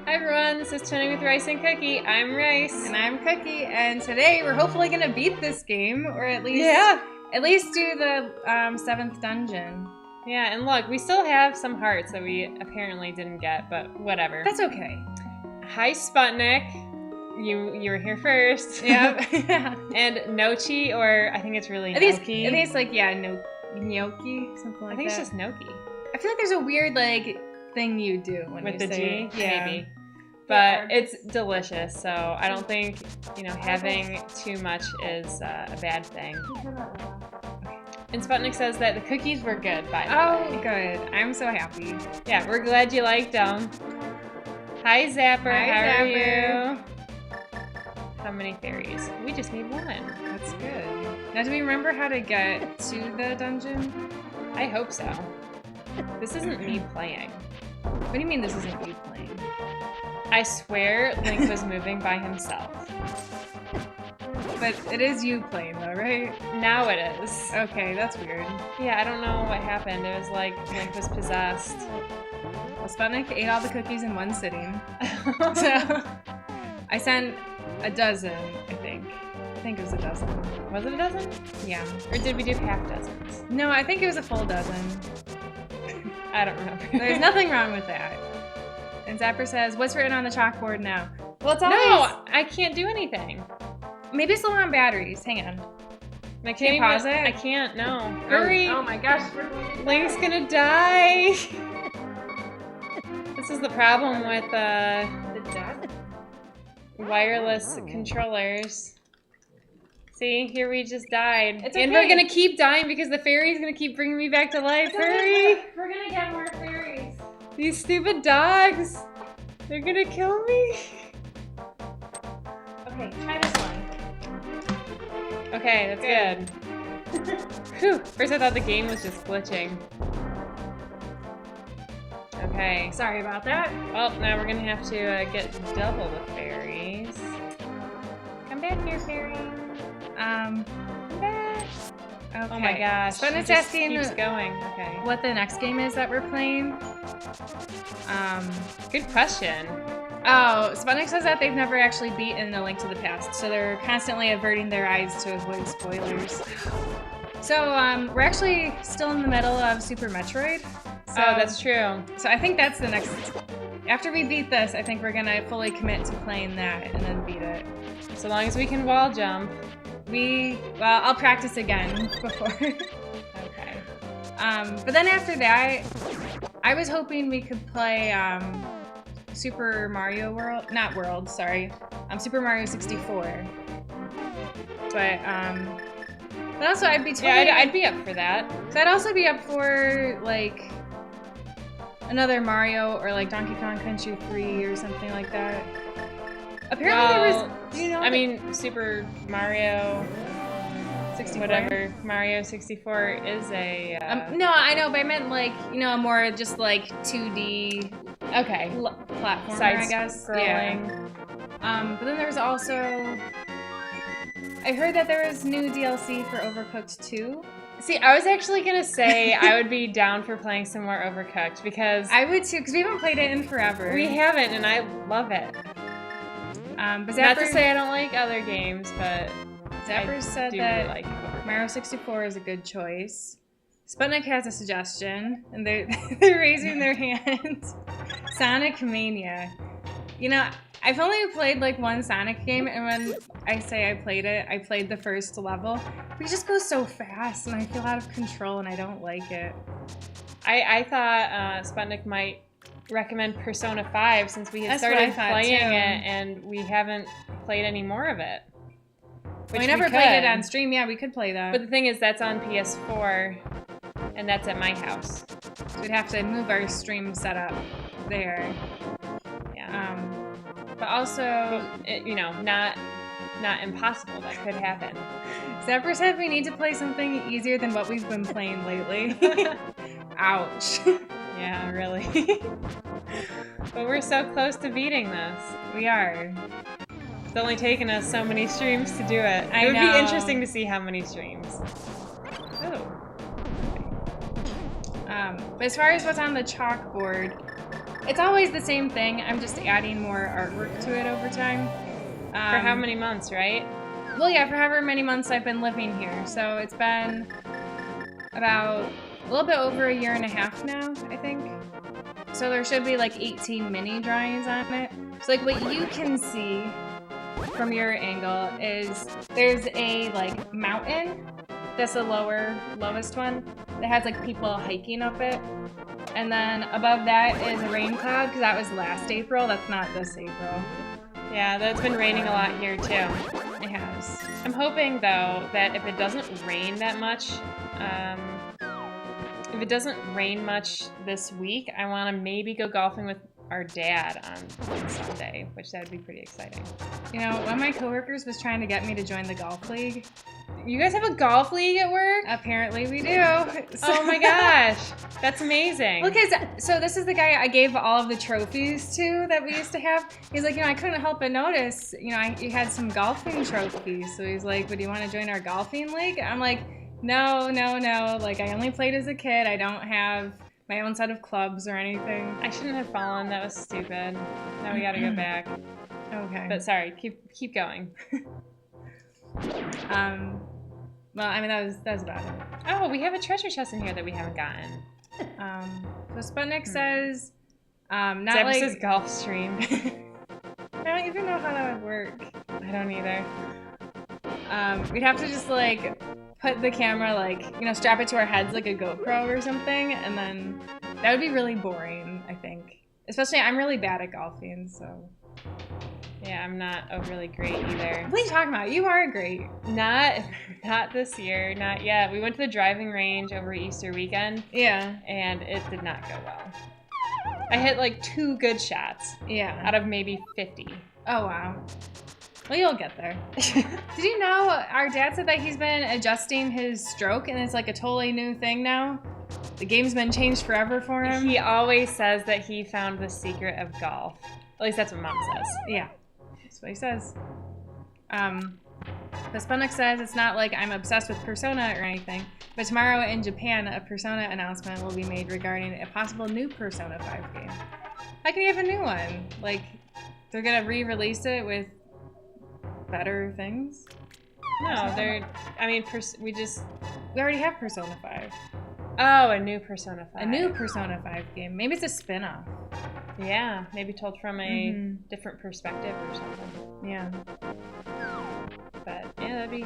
Hi everyone, this is Twinning with Rice and Cookie. I'm Rice. And I'm Cookie, and today we're hopefully gonna beat this game, or at least do the 7th dungeon. Yeah, and look, we still have some hearts that we apparently didn't get, but whatever. That's okay. Hi Sputnik, you were here first. Yep. And Nochi, or I think it's really I Noki. think it's like gnocchi, something like that. I think it's just Noki. I feel like there's a weird thing you do when With you the say G, it. Yeah. maybe. But it's delicious, so I don't think, having too much is a bad thing. And Sputnik says that the cookies were good, by the way. Oh, good. I'm so happy. Yeah, we're glad you liked them. Hi, Zapper. Hi, How are Zapper. you? How many fairies? We just need one. That's good. Now, do we remember how to get to the dungeon? I hope so. This isn't me playing. What do you mean this isn't you playing? I swear Link was moving by himself. But it is you playing though, right? Now it is. Okay, that's weird. Yeah, I don't know what happened. It was like Link was possessed. Well, Sputnik ate all the cookies in one sitting. So I sent a dozen, I think. I think it was a dozen. Was it a dozen? Yeah. Or did we do half dozens? No, I think it was a full dozen. I don't remember. There's nothing wrong with that. And Zapper says, what's written on the chalkboard now? Well, it's always... No, I can't do anything. Maybe it's low on batteries. Hang on. I Can you pause it? I can't, no. Hurry! Oh my gosh. Link's gonna die! This is the problem with wireless controllers. See, here we just died. It's And okay. we're gonna keep dying because the fairy's gonna keep bringing me back to life. Hurry! We're gonna get more fairies. These stupid dogs! They're gonna kill me! Okay, try this one. Okay, that's good. Whew. First I thought the game was just glitching. Okay. Sorry about that. Well, now we're gonna have to get double the fairies. Come back here, fairy. Come back. Okay. Oh my gosh. Sputnik's It just asking keeps going. Okay. what the next game is that we're playing. Good question. Oh, Sputnik says that they've never actually beaten A Link to the Past, so they're constantly averting their eyes to avoid spoilers. So, we're actually still in the middle of Super Metroid. So, That's true. So I think that's the next... After we beat this, I think we're gonna fully commit to playing that and then beat it. So long as we can wall jump. Well, I'll practice again before. Okay. But then after that, I was hoping we could play Super Mario World, not World, sorry, Super Mario 64. But also I'd be totally, Yeah, I'd be up for that. so I'd also be up for like another Mario or like Donkey Kong Country 3 or something like that. Apparently there was, I mean, Super Mario 64. whatever, Mario 64 is a... No, I know, but I meant like, a more just like 2D okay. platformer, Side I guess. scrolling. Yeah. But then there's also... I heard that there was new DLC for Overcooked 2. See, I was actually gonna say I would be down for playing some more Overcooked because I would too, because we haven't played it in forever. we haven't, and I love it. But Not to say I don't like other games, but Zapper I said do that like Overcooked. Mario 64 is a good choice. Sputnik has a suggestion, and they're raising their hands. Sonic Mania. I've only played like one Sonic game, and when I say I played it, I played the first level. But it just goes so fast, and I feel out of control, and I don't like it. I thought Sputnik might recommend Persona 5 since we had That's what I started thought, playing too. it and we haven't played any more of it. We never played it on stream. Yeah, we could play that. But the thing is, that's on PS4, and that's at my house. So we'd have to move our stream setup there. Yeah. But also, not impossible. That could happen. Zapper said we need to play something easier than what we've been playing lately. Ouch. Yeah, really. But we're so close to beating this. We are. It's only taken us so many streams to do it. I It would know. be interesting to see how many streams. Oh. But as far as what's on the chalkboard, It's always the same thing. I'm just adding more artwork to it over time. For how many months, right? Well, yeah, for however many months I've been living here. So it's been about a little bit over a year and a half now, I think. So there should be like 18 mini drawings on it. So like what you can see from your angle is there's a like mountain. That's the lowest one that has like people hiking up it. And then above that is a rain cloud because that was last April. That's not this April. Yeah, that's been raining a lot here too. It has. I'm hoping though that if it doesn't rain that much, if it doesn't rain much this week, I want to maybe go golfing with our dad on Sunday, which that would be pretty exciting. You know, one of my coworkers was trying to get me to join the golf league. You guys have a golf league at work? Apparently we do. Oh my gosh, that's amazing. Okay, so this is the guy I gave all of the trophies to that we used to have. He's like, I couldn't help but notice, you had some golfing trophies. So he's like, would you want to join our golfing league? I'm like, no. Like, I only played as a kid. I don't have my own set of clubs or anything. I shouldn't have fallen. That was stupid. Now we gotta go back. Okay. But sorry, keep going. Well, I mean, that was about it. Oh, we have a treasure chest in here that we haven't gotten. So Sputnik says, not Zebra like... says golf stream. I don't even know how that would work. I don't either. We'd have to just, like, put the camera, like, strap it to our heads like a GoPro or something, and then that would be really boring, I think. Especially, I'm really bad at golfing, so... Yeah, I'm not overly great either. What are you talking about? You are great. Not this year, not yet. We went to the driving range over Easter weekend. Yeah. And it did not go well. I hit like 2 good shots. Yeah. Out of maybe 50. Oh, wow. Well, you'll get there. Did you know our dad said that he's been adjusting his stroke and it's like a totally new thing now? The game's been changed forever for him. He always says that he found the secret of golf. At least that's what Mom says. Yeah. That's what he says. But Sputnik says it's not like I'm obsessed with Persona or anything, but tomorrow in Japan, a Persona announcement will be made regarding a possible new Persona 5 game. How can you have a new one? Like, they're gonna re-release it with better things? No, we already have Persona 5. Oh, a new Persona 5. A new Persona 5 game. Maybe it's a spin-off. Yeah, maybe told from a different perspective or something. Yeah. But yeah, that'd be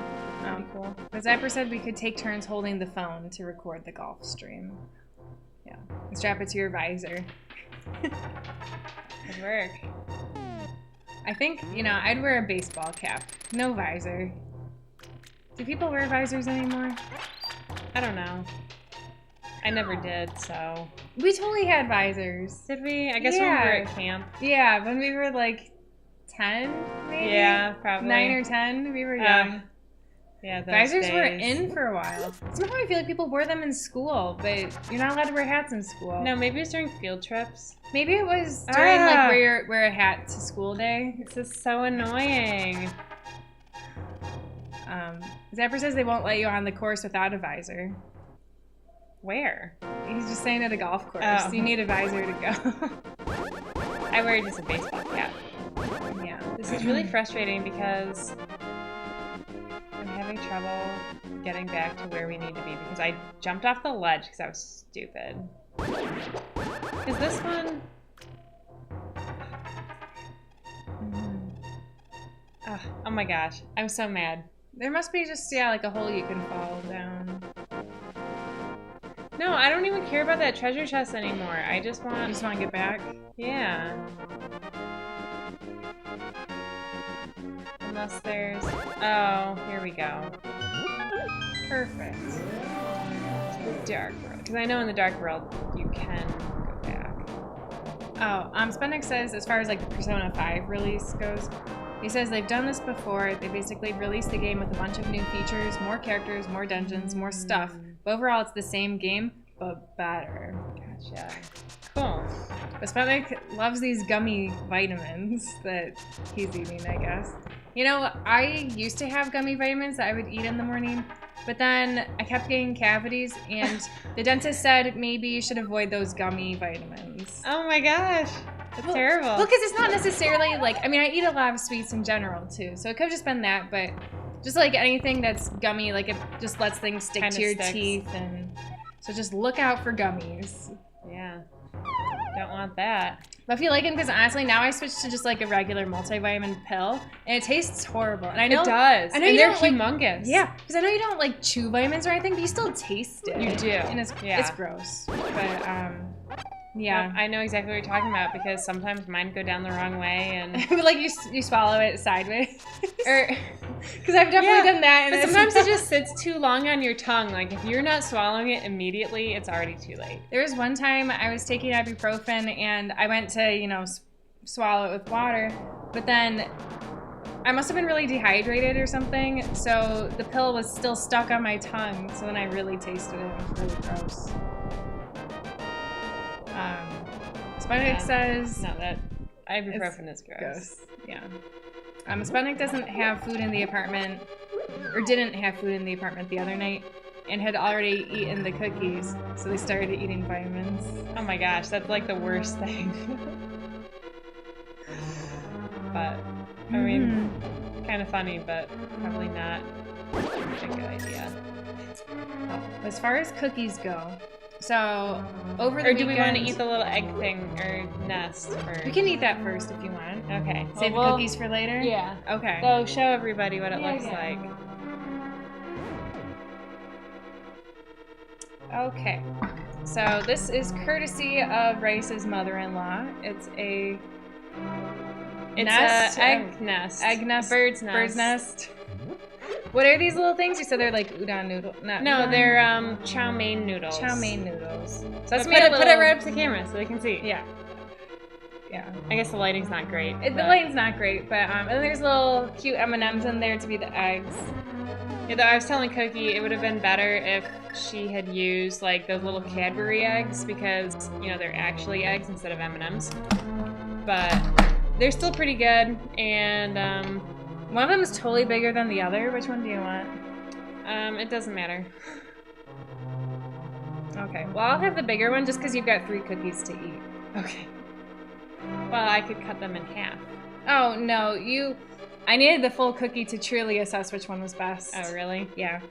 cool. But Zapper said we could take turns holding the phone to record the golf stream. Yeah. And strap it to your visor. Good work. I think, I'd wear a baseball cap. No visor. Do people wear visors anymore? I don't know. I never did, so. We totally had visors. Did we? I guess when we were at camp. Yeah, when we were like 10, maybe? Yeah, probably. 9 or 10, we were young. Yeah, those visors days. were in for a while. Somehow I feel like people wore them in school, but you're not allowed to wear hats in school. No, maybe it was during field trips. Maybe it was during like wear a hat to school day. This is so annoying. Zapper says they won't let you on the course without a visor. Where? He's just saying at a golf course. Oh. You need a visor to go. I wear just a baseball cap. Yeah. This is really frustrating because I'm having trouble getting back to where we need to be because I jumped off the ledge because I was stupid. Is this one? Oh my gosh. I'm so mad. There must be just, like a hole you can fall down. No, I don't even care about that treasure chest anymore. I just want... You just want to get back? Yeah. Unless there's... Oh, here we go. Perfect. Dark world. Because I know in the dark world you can go back. Oh, Sputnik says as far as like the Persona 5 release goes, he says they've done this before. They basically released the game with a bunch of new features, more characters, more dungeons, more stuff. But overall, it's the same game, but better. Gotcha. Cool. But Sputnik loves these gummy vitamins that he's eating, I guess. You know, I used to have gummy vitamins that I would eat in the morning, but then I kept getting cavities, and the dentist said maybe you should avoid those gummy vitamins. Oh my gosh. That's terrible. Well, because it's not necessarily like, I mean, I eat a lot of sweets in general too, so it could have just been that, but just like anything that's gummy, like it just lets things stick Kinda to your sticks. teeth, and so just look out for gummies. Yeah. Don't want that. But if you like them, because honestly, now I switched to just like a regular multivitamin pill, and it tastes horrible. And I know It does. I know and you they're don't, like- humongous. Yeah, because I know you don't like chew vitamins or anything, but you still taste it. You do. and it's Yeah. gross. But Yeah, yeah, I know exactly what you're talking about because sometimes mine go down the wrong way and like you swallow it sideways. or Because I've definitely done that. but And sometimes it just sits too long on your tongue. Like if you're not swallowing it immediately, it's already too late. There was one time I was taking ibuprofen and I went to, swallow it with water, but then I must have been really dehydrated or something, so the pill was still stuck on my tongue, so then I really tasted it. It was really gross. Sputnik says... No, that ibuprofen is gross. Gross. Yeah. Sputnik doesn't have food in the apartment, or didn't have food in the apartment the other night, and had already eaten the cookies, so they started eating vitamins. Oh my gosh, that's like the worst thing. But, I mean, kind of funny, but probably not a good idea. As far as cookies go, so over the Or do we want to weekend- eat the little egg thing or nest? Or We can eat that first if you want. okay, Save the well, cookies for later? Yeah. Okay. So show everybody what it Yeah, looks yeah. like. Okay. So this is courtesy of Rice's mother-in-law. It's a It's nest, a egg nest. egg nest, Bird's nest. bird's nest. What are these little things? You said they're like udon noodle. Not No, udon. they're chow mein noodles. chow mein noodles. So Let's that's put made a it little... right up to the camera so they can see. Yeah. Yeah. I guess the lighting's not great. The but- lighting's not great, but and then there's little cute M&Ms in there to be the eggs. Yeah, though I was telling Cookie it would have been better if she had used like those little Cadbury eggs because they're actually eggs instead of M&Ms. But they're still pretty good, and One of them is totally bigger than the other. Which one do you want? it doesn't matter. Okay. Well, I'll have the bigger one just because you've got 3 cookies to eat. Okay. Well, I could cut them in half. Oh no, I needed the full cookie to truly assess which one was best. Oh, really? Yeah.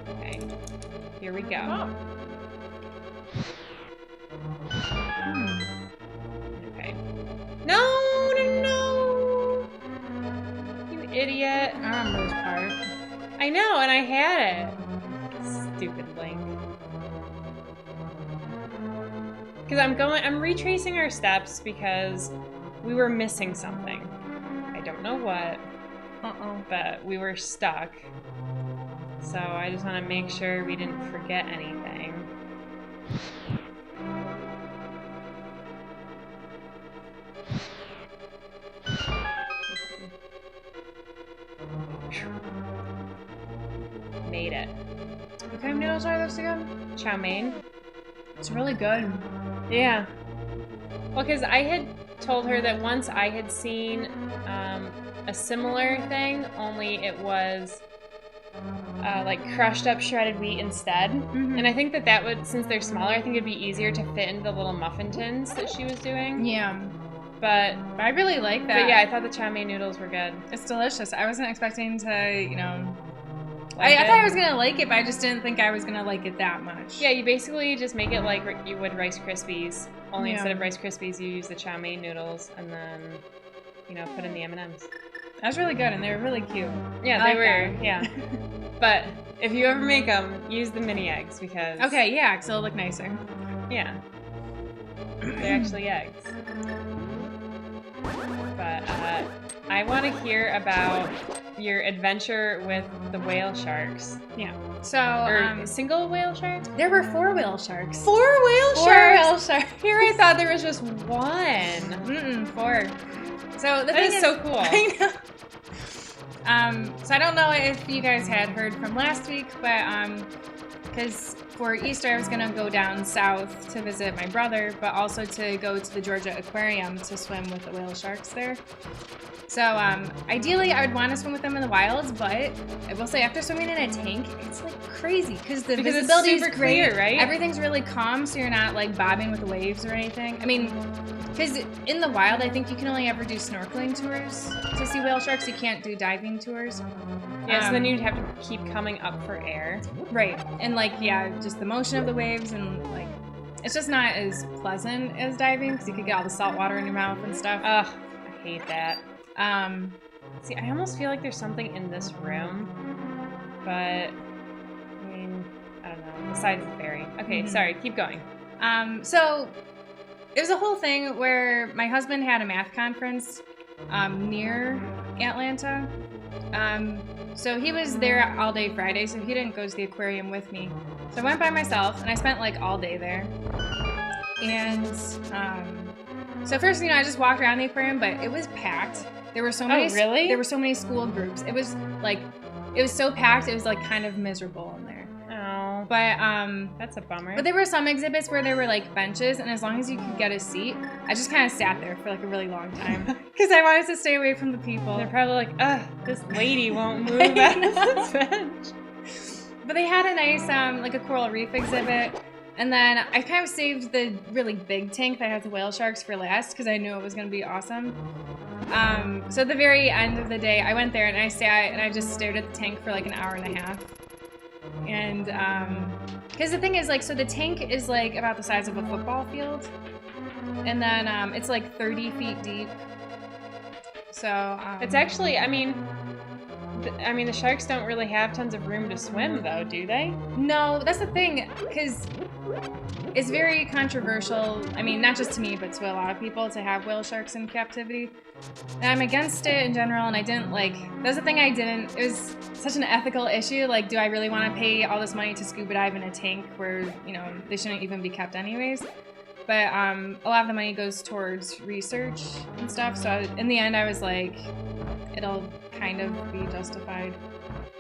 Okay. Here we go. Oh. Okay. No, no, no! You idiot. I remember this part. I know, and I had it. Stupid Link. Because I'm retracing our steps because we were missing something. I don't know what, but we were stuck. So I just want to make sure we didn't forget anything. Made it. What kind of noodles are those again? Chow mein. It's really good. Yeah. Well, because I had told her that once I had seen a similar thing, only it was like crushed up shredded wheat instead. Mm-hmm. And I think that would, since they're smaller, I think it'd be easier to fit into the little muffin tins that she was doing. Yeah. But I really like that. yeah, I thought the chow mein noodles were good. It's delicious. I wasn't expecting to, Like I it. thought I was gonna like it, but I just didn't think I was gonna like it that much. Yeah, you basically just make it like you would Rice Krispies. Only Yeah. instead of Rice Krispies, you use the chow mein noodles and then, put in the M&Ms. That was really good, and they were really cute. Yeah, I they like were. Yeah. But if you ever make them, use the mini eggs because. Okay, yeah, because it'll look nicer. Yeah. They're actually eggs. But I want to hear about your adventure with the whale sharks. Yeah. So, Or single whale sharks? there were 4 whale sharks. 4 whale 4 sharks? whale sharks. Here I thought there was just one. 4. So the That thing is so cool. I know. So I don't know if you guys had heard from last week, but because for Easter, I was gonna go down south to visit my brother, but also to go to the Georgia Aquarium to swim with the whale sharks there. So ideally, I would want to swim with them in the wilds, but I will say after swimming in a tank, it's like crazy because the visibility is super great, clear, right? Everything's really calm, so you're not like bobbing with the waves or anything. I mean, because in the wild, I think you can only ever do snorkeling tours to see whale sharks. You can't do diving tours. Yeah, so then you'd have to keep coming up for air. Right. And like, yeah, just the motion of the waves and like, it's just not as pleasant as diving because you could get all the salt water in your mouth and stuff. Ugh, I hate that. See, I almost feel like there's something in this room, but I mean, I don't know. Besides the fairy. Okay, sorry, keep going. So it was a whole thing where my husband had a math conference near Atlanta. So he was there all day Friday, so he didn't go to the aquarium with me. So I went by myself, and I spent like all day there. And so first, I just walked around the aquarium, but it was packed. There were so many. Oh, really? There were so many school groups. It was so packed. It was like kind of miserable in there. Oh, But that's a bummer. but there were some exhibits where there were like benches, and as long as you could get a seat, I just kind of sat there for like a really long time because I wanted to stay away from the people. They're probably like, ugh, this lady won't move out of this bench. But they had a nice like a coral reef exhibit, and then I kind of saved the really big tank that has the whale sharks for last because I knew it was going to be awesome. So at the very end of the day, I went there and I sat and I just stared at the tank for like an hour and a half. And because the thing is, like, so the tank is like about the size of a football field, and then it's like 30 feet deep. So It's actually, I mean, the sharks don't really have tons of room to swim, though, do they? no, that's the thing, because it's very controversial. I mean, not just to me, but to a lot of people to have whale sharks in captivity. And I'm against it in general, and I didn't like. That's the thing I didn't. It was such an ethical issue. Like, do I really want to pay all this money to scuba dive in a tank where they shouldn't even be kept anyways? But a lot of the money goes towards research and stuff. So in the end, I was like, it'll kind of be justified.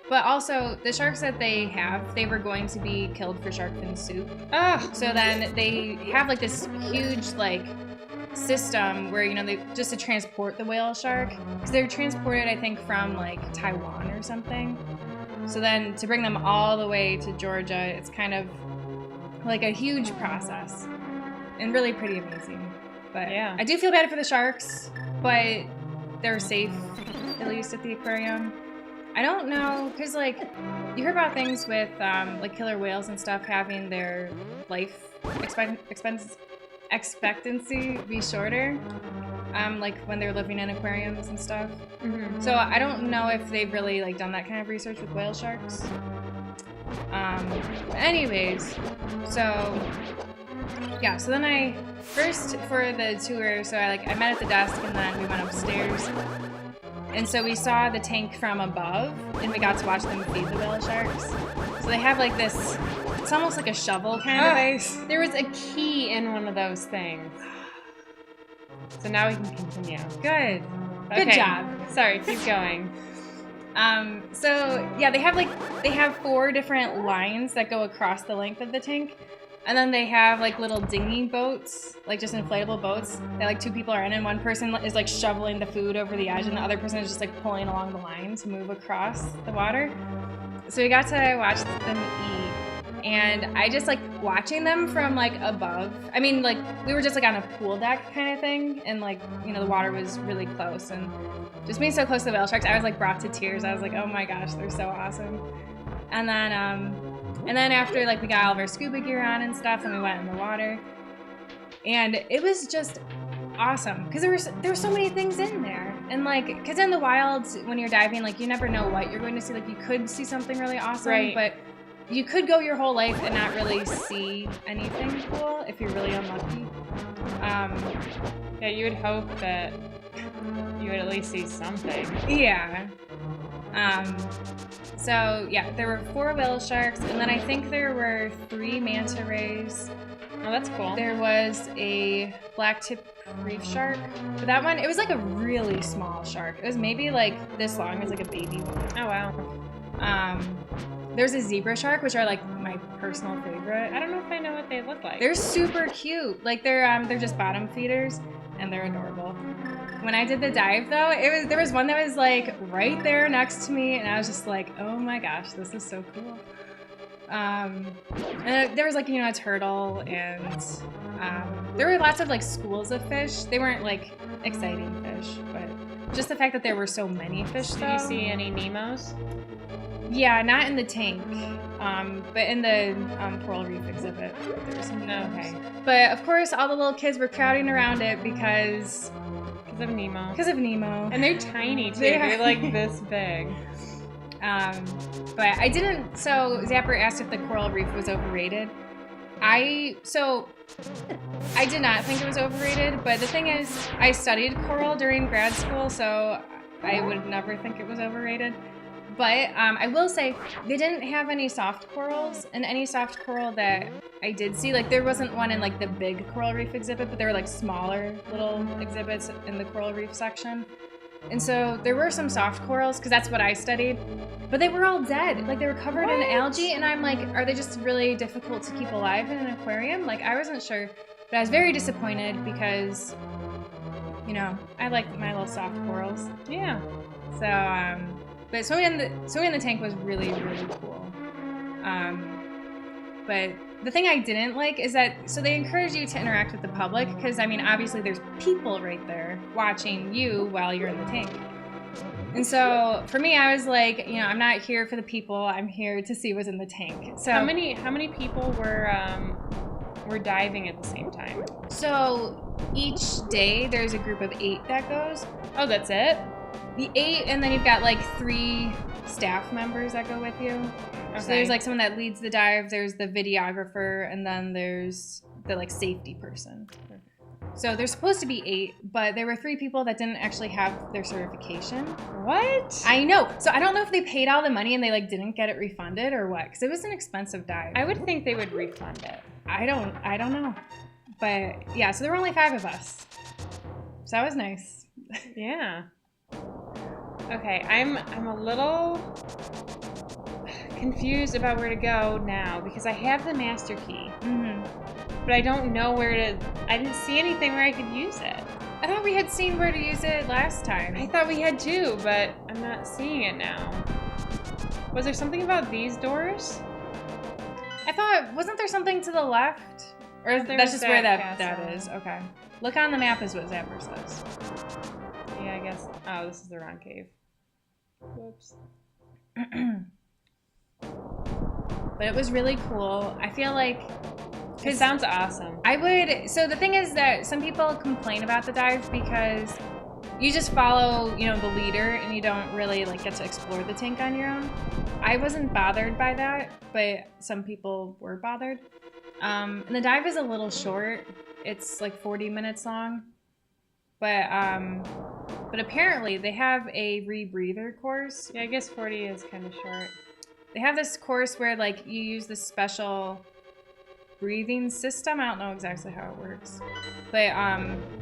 But also, the sharks that they were going to be killed for shark fin soup. So then they have like this huge like system where they just to transport the whale shark, because they're transported I think from like Taiwan or something. So then to bring them all the way to Georgia, it's kind of like a huge process and really pretty amazing. But yeah, I do feel bad for the sharks, but they're safe at least at the aquarium. I don't know, because like you hear about things with like killer whales and stuff having their life expectancy be shorter, like when they're living in aquariums and stuff. Mm-hmm. So I don't know if they've really like done that kind of research with whale sharks. Anyways, so yeah, so then I first for the tour, so I met at the desk and then we went upstairs. And so we saw the tank from above, and we got to watch them feed the whale sharks. So they have like this, it's almost like a shovel kind of device. There was a key in one of those things. So now we can continue. Good. Okay. Good job. Sorry, keep going. So yeah, they have 4 different lines that go across the length of the tank. And then they have like little dinghy boats, like just inflatable boats that like 2 people are in, and one person is like shoveling the food over the edge and the other person is just like pulling along the line to move across the water. So we got to watch them eat, and I just like watching them from like above. I mean, like we were just like on a pool deck kind of thing, and like the water was really close, and just being so close to the whale sharks, I was like brought to tears. I was like, oh my gosh, they're so awesome. And then after like we got all of our scuba gear on and stuff, and we went in the water, and it was just awesome because there were so many things in there, and like because in the wild when you're diving, like you never know what you're going to see. Like you could see something really awesome, right, but you could go your whole life and not really see anything cool if you're really unlucky. Yeah, you would hope that you would at least see something. Yeah. So yeah, there were 4 whale sharks, and then I think there were 3 manta rays. Oh, that's cool. There was a blacktip reef shark, but that one, it was like a really small shark. It was maybe like this long, it was like a baby one. Oh wow. There's a zebra shark, which are like my personal favorite. I don't know if I know what they look like. They're super cute. Like they're just bottom feeders, and they're adorable. When I did the dive though, there was one that was like right there next to me, and I was just like, oh my gosh, this is so cool. And there was like, you know, a turtle, and there were lots of like schools of fish. They weren't like exciting fish, but just the fact that there were so many fish. Did you see any Nemos? Yeah, not in the tank, but in the coral reef exhibit. There was some Nemos. Okay. But of course, all the little kids were crowding around it because of Nemo. Because of Nemo. And they're tiny too. They're like this big. But I didn't. So Zapper asked if the coral reef was overrated. I did not think it was overrated. But the thing is, I studied coral during grad school, so I would never think it was overrated. But I will say they didn't have any soft corals, and any soft coral that I did see, like there wasn't one in like the big coral reef exhibit, but there were like smaller little exhibits in the coral reef section. And so there were some soft corals, because that's what I studied, but they were all dead. Like they were covered in algae, and I'm like, are they just really difficult to keep alive in an aquarium? Like I wasn't sure, but I was very disappointed because, you know, I like my little soft corals. Yeah. So, but swimming in the tank was really, really cool. But the thing I didn't like is that, so they encourage you to interact with the public, because I mean, obviously there's people right there watching you while you're in the tank. And so for me, I was like, you know, I'm not here for the people. I'm here to see what's in the tank. So how many people were diving at the same time? So each day there's a group of 8 that goes. Oh, that's it? The 8, and then you've got like 3 staff members that go with you. Okay. So there's like someone that leads the dive, there's the videographer, and then there's the like safety person. So there's supposed to be 8, but there were 3 people that didn't actually have their certification. What? I know. So I don't know if they paid all the money and they like didn't get it refunded or what, because it was an expensive dive. I would think they would refund it. I don't know. But yeah, so there were only 5 of us. So that was nice. Yeah. Okay, I'm a little confused about where to go now because I have the master key, but I don't know where to. I didn't see anything where I could use it. I thought we had seen where to use it last time. I thought we had too, but I'm not seeing it now. Was there something about these doors? I thought, wasn't there something to the left? Or that's just where that is. Okay. Look on the map is what Zapper says. Yeah, I guess. Oh, this is the wrong cave. Whoops. But it was really cool. I feel like... It sounds awesome. So the thing is that some people complain about the dive because you just follow, you know, the leader and you don't really like get to explore the tank on your own. I wasn't bothered by that, but some people were bothered. And the dive is a little short. It's like 40 minutes long. But apparently they have a rebreather course. Yeah, I guess 40 is kind of short. They have this course where like you use this special breathing system. I don't know exactly how it works. But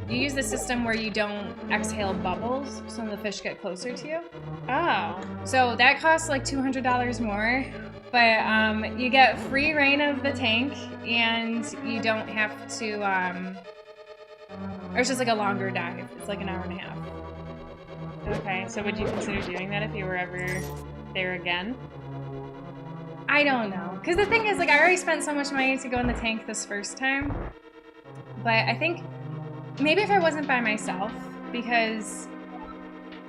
you use the system where you don't exhale bubbles so the fish get closer to you. Oh. So that costs like $200 more. But you get free reign of the tank and you don't have to... or it's just like a longer dive. It's like an hour and a half. Okay, so would you consider doing that if you were ever there again? I don't know. Because the thing is, like, I already spent so much money to go in the tank this first time. But I think maybe if I wasn't by myself, because,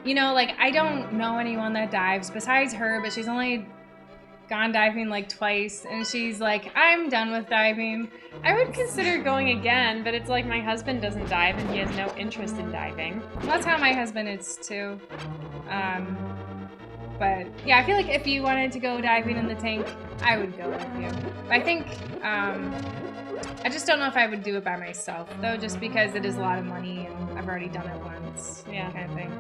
you know, like, I don't know anyone that dives besides her, but she's only gone diving like twice, and she's like, I'm done with diving. I would consider going again, but it's like my husband doesn't dive and he has no interest in diving. That's how my husband is too. But yeah, I feel like if you wanted to go diving in the tank, I would go with you. I think, I just don't know if I would do it by myself though, just because it is a lot of money and I've already done it once, kind of thing.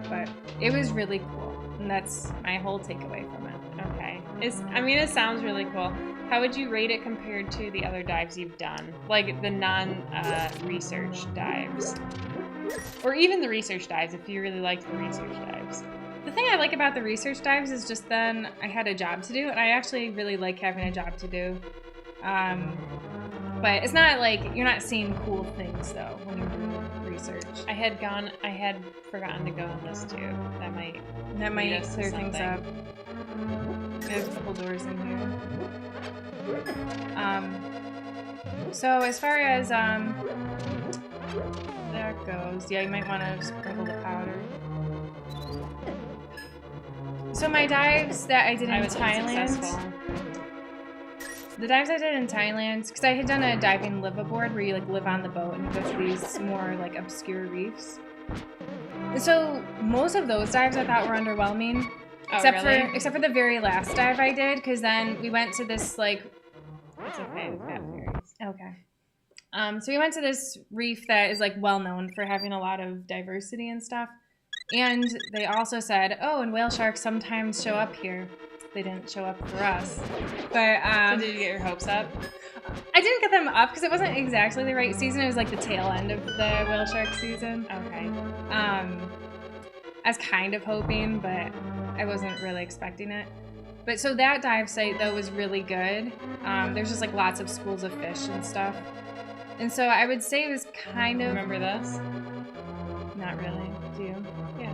But it was really cool, and that's my whole takeaway from it. Okay. It sounds really cool. How would you rate it compared to the other dives you've done? Like the non-research dives? Or even the research dives, if you really liked the research dives. The thing I like about the research dives is just then I had a job to do, and I actually really like having a job to do. But it's not like you're not seeing cool things though when you're doing research. I had forgotten to go on this too. That might That us to clear things something. up. There's a couple doors in here. So as far as that goes, yeah, you might want to sprinkle the powder. So my dives that I did in I was Thailand. unsuccessful. The dives I did in Thailand, because I had done a diving live aboard where you like live on the boat and you go to these more like obscure reefs. And so most of those dives I thought were underwhelming, Oh, except really? for the very last dive I did, because then we went to this like It's okay. We've got fairies. okay. So we went to this reef that is like well known for having a lot of diversity and stuff. And they also said, oh, and whale sharks sometimes show up here. They didn't show up for us. But So did you get your hopes up? I didn't get them up because it wasn't exactly the right season. It was like the tail end of the whale shark season. Okay. I was kind of hoping, but I wasn't really expecting it. But so that dive site though was really good. There's just like lots of schools of fish and stuff. And so I would say it was kind of Remember this? not really. Do you? Yeah.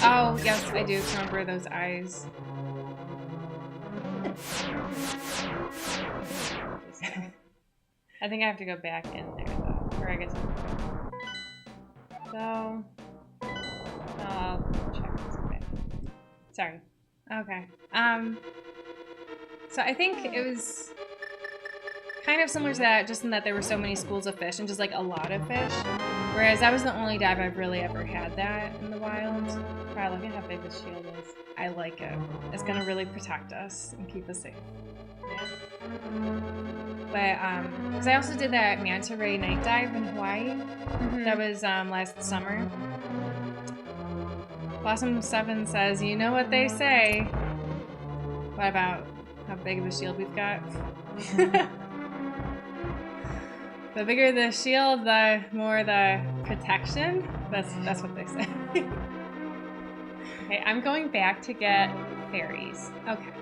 Oh yes, I do remember those eyes. I think I have to go back in there though, or I guess. So, I'll check this back. Sorry. Okay. So I think it was kind of similar to that, just in that there were so many schools of fish and just like a lot of fish. Whereas that was the only dive I've really ever had that in the wild. Wow, look at how big this shield is. I like it. It's gonna really protect us and keep us safe. Yeah. But because I also did that manta ray night dive in Hawaii. That was last summer. Blossom 7 says, you know what they say. What about how big of a shield we've got? The bigger the shield, the more the protection. That's what they say. Okay, I'm going back to get fairies. Okay.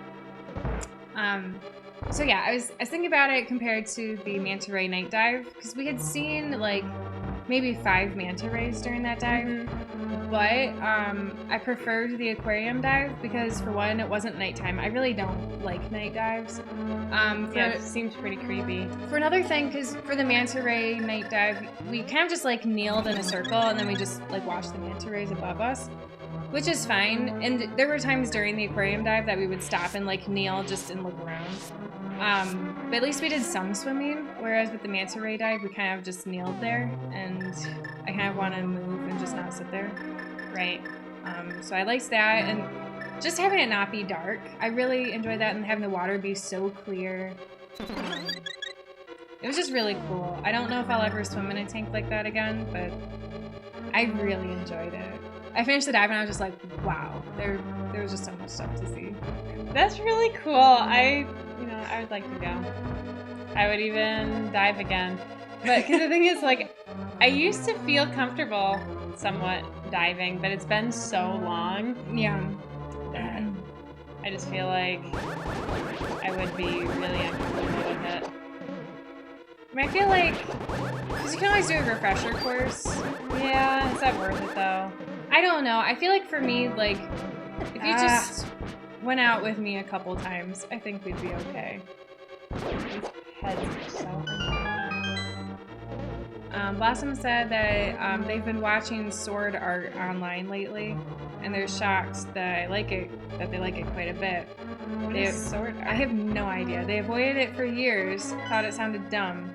So yeah, I was thinking about it compared to the manta ray night dive because we had seen like maybe 5 manta rays during that dive. But I preferred the aquarium dive because for one, it wasn't nighttime. I really don't like night dives. Yeah, it seems pretty creepy. For another thing, because for the manta ray night dive, we kind of just like kneeled in a circle and then we just like watched the manta rays above us, which is fine. And there were times during the aquarium dive that we would stop and like kneel just and look around. But at least we did some swimming, whereas with the manta ray dive, we kind of just kneeled there, and I kind of want to move and just not sit there. Right. So I liked that, and just having it not be dark. I really enjoyed that, and having the water be so clear. It was just really cool. I don't know if I'll ever swim in a tank like that again, but I really enjoyed it. I finished the dive and I was just like, wow, there was just so much stuff to see. That's really cool. I would like to go. I would even dive again. But because the thing is, like, I used to feel comfortable somewhat diving, but it's been so long Yeah. that I just feel like I would be really uncomfortable with it. I feel like, because you can always do a refresher course. Yeah, is that worth it though? I don't know. I feel like for me, like, if you just went out with me a couple times, I think we'd be okay. These heads are so annoying. Blossom said that they've been watching sword art online lately, and they're shocked that they like it quite a bit. What They- is sword art? I have no idea. They avoided it for years, thought it sounded dumb.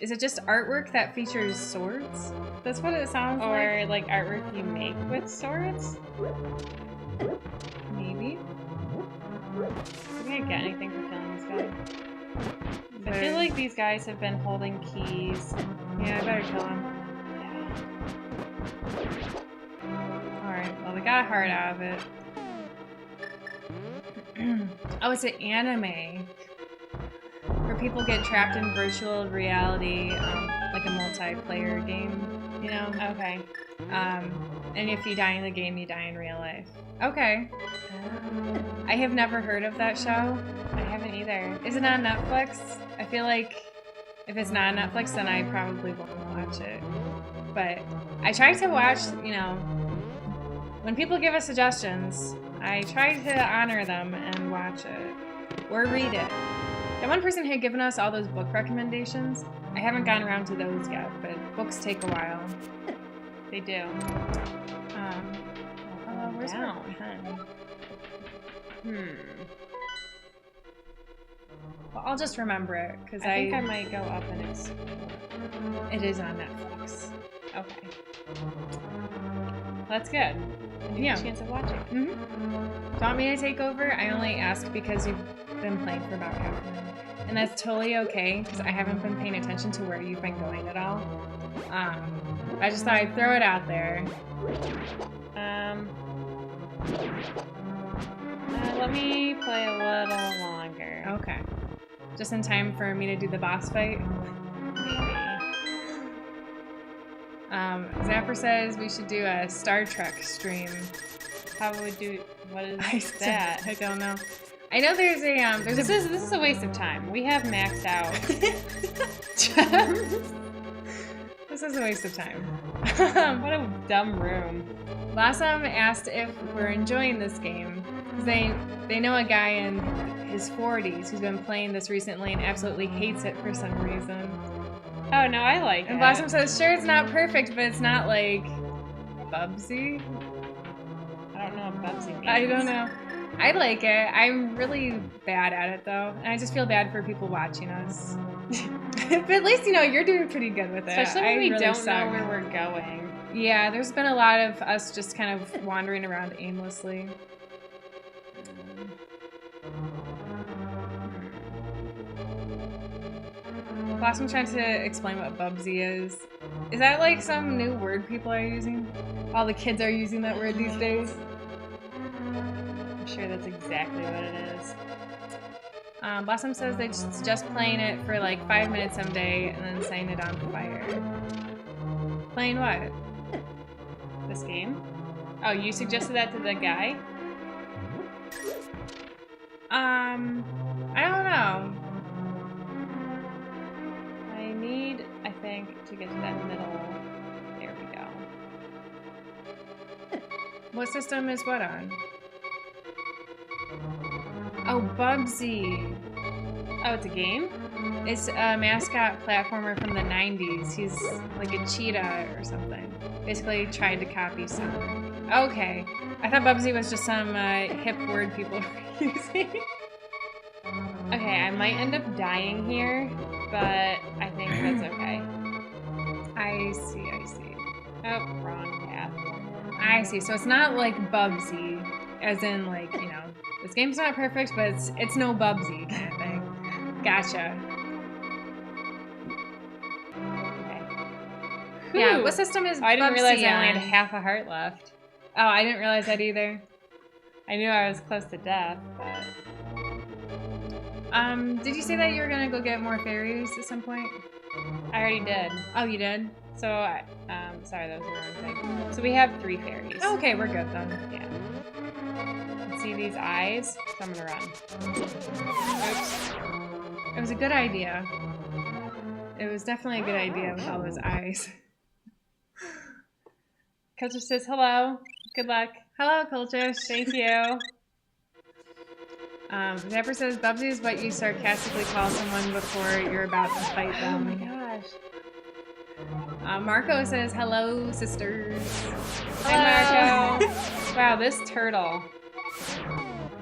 Is it just artwork that features swords? That's what it sounds like. Or like artwork you make with swords? Maybe. Did I get anything for killing this guy? I feel like these guys have been holding keys. Yeah, I better kill him. Alright, well, they got a heart out of it. Oh, it's an anime. Where people get trapped in virtual reality, like a multiplayer game, you know? Okay. And if you die in the game, you die in real life. Okay. I have never heard of that show. I haven't either. Is it on Netflix? I feel like if it's not on Netflix, then I probably won't watch it. But I try to watch, when people give us suggestions, I try to honor them and watch it or read it. That one person had given us all those book recommendations. I haven't gotten around to those yet, but books take a while. They do. Where's my Down. pen? Well, I'll just remember it because I think I might go up and explore. it is on Netflix. Okay. That's good. A new Yeah. chance of watching. Mm-hmm. Do you want me to take over? I only ask because you've been playing for about half an hour. And that's totally okay because I haven't been paying attention to where you've been going at all. I just thought I'd throw it out there. Let me play a little longer. Okay. Just in time for me to do the boss fight. Maybe. Zapper says we should do a Star Trek stream. How would we do? What is that? I don't know. I know there's a This is a waste of time. We have maxed out. This is a waste of time. What a dumb room. Blossom asked if we're enjoying this game. They know a guy in his 40s who's been playing this recently and absolutely hates it for some reason. Oh no, I like And it. Blossom says, sure, it's not perfect, but it's not like Bubsy. I don't know what Bubsy means. I don't know. I like it. I'm really bad at it though, and I just feel bad for people watching us. But at least you're doing pretty good with it. Especially when I we really don't suck. know where we're going. Yeah, there's been a lot of us just kind of wandering around aimlessly. Blossom's trying to explain what Bubsy is. Is that like some new word people are using? All the kids are using that word these days. I'm sure that's exactly what it is. Blossom says they're just playing it for like 5 minutes someday and then setting it on fire. Playing what? This game? Oh, you suggested that to the guy? I don't know. I need, I think, to get to that middle. There we go. What system is what on? Oh, Bubsy. Oh, it's a game? It's a mascot platformer from the 90s. He's like a cheetah or something. Basically tried to copy Sonic. Okay. I thought Bubsy was just some hip word people were using. Okay, I might end up dying here, but I think that's okay. I see. Oh, wrong path. I see. So it's not like Bubsy, as in like, this game's not perfect, but it's no Bubsy kind of thing. Gotcha. Okay. Yeah, Whew. what system is Oh, I didn't Bubsy realize I only had on? half a heart left. Oh, I didn't realize that either. I knew I was close to death, but... Did you say that you were gonna go get more fairies at some point? I already did. Oh, you did? So, sorry, that was the wrong thing. So we have 3 fairies. Oh, okay, we're good then. Yeah. See these eyes? So I'm gonna run. Oops. It was a good idea. It was definitely a good idea with all those eyes. Culture says hello. Good luck. Hello, Kultish. Thank you. Zapper says Bubsy is what you sarcastically call someone before you're about to fight Oh my them. gosh. Marco says hello, sisters. Hi, Marco. Wow, this turtle.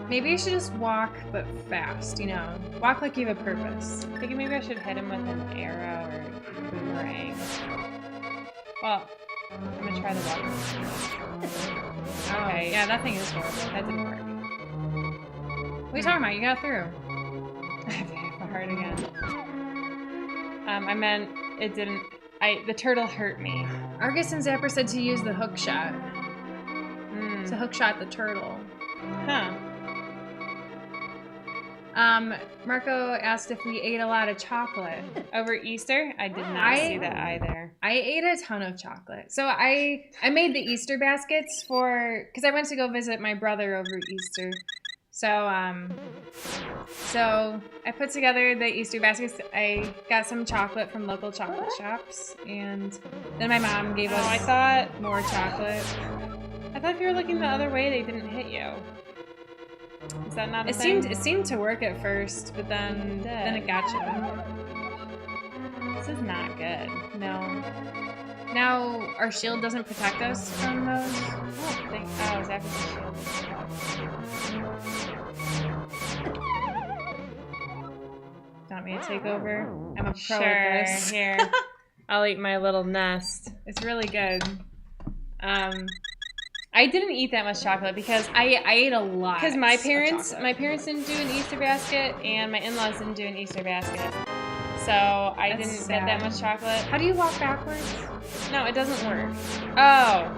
Maybe you should just walk, but fast, Walk like you have a purpose. I'm thinking maybe I should hit him with an arrow or boomerang. Well, I'm gonna try the walk. Okay, yeah, that thing is horrible. That didn't work. What are you talking about? You got through. I have to hit the heart again. I meant it didn't. The turtle hurt me. Argus and Zapper said to use the hook shot. To Hmm. hook shot the turtle. Huh. Marco asked if we ate a lot of chocolate. Over Easter? I did not see that either. I ate a ton of chocolate. So I made the Easter baskets because I went to go visit my brother over Easter. So I put together the Easter baskets. I got some chocolate from local chocolate shops, and then my mom gave us I thought more chocolate. I thought if you were looking the other way, they didn't hit you. Is that not a thing? It seemed to work at first, but then it got you. This is not good. No. Now our shield doesn't protect us from those. Oh, exactly. Want me to take over? I'm a pro Sure. at this. Here, I'll eat my little nest. It's really good. I didn't eat that much chocolate because I ate a lot. Because my of parents chocolate. didn't do an Easter basket, and my in-laws didn't do an Easter basket, so I That's didn't sad. get that much chocolate. How do you walk backwards? No, it doesn't work. Oh,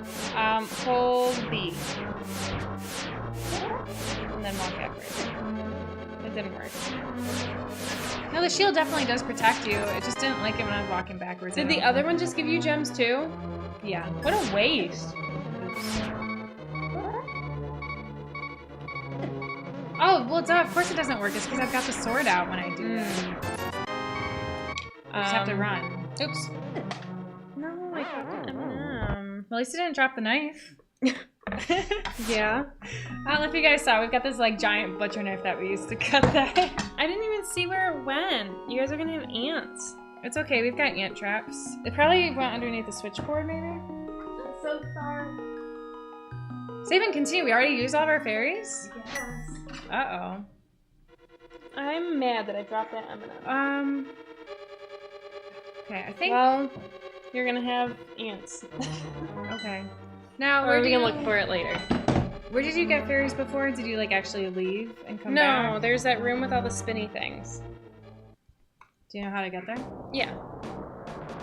hold B, and then walk backwards. It didn't work. No, the shield definitely does protect you. It just didn't like it when I was walking backwards. Did the other one just give you gems too? Yeah. What a waste. Oops. Oh, well, duh, of course it doesn't work. It's because I've got the sword out when I do that. I just have to run. Oops. No, I dropped an M&M. Well, at least I didn't drop the knife. Yeah. I don't know if you guys saw. We've got this like giant butcher knife that we used to cut that. I didn't even see where it went. You guys are gonna have ants. It's okay. We've got ant traps. It probably went underneath the switchboard, maybe. So far. Save and continue. We already used all of our fairies. Yes. Uh oh. I'm mad that I dropped that M&M. Okay, I think. Well, you're gonna have ants. Okay. Now, Or we can look for it later. Where did you get fairies before? Did you like actually leave and come No, back? there's that room with all the spinny things. Do you know how to get there? Yeah.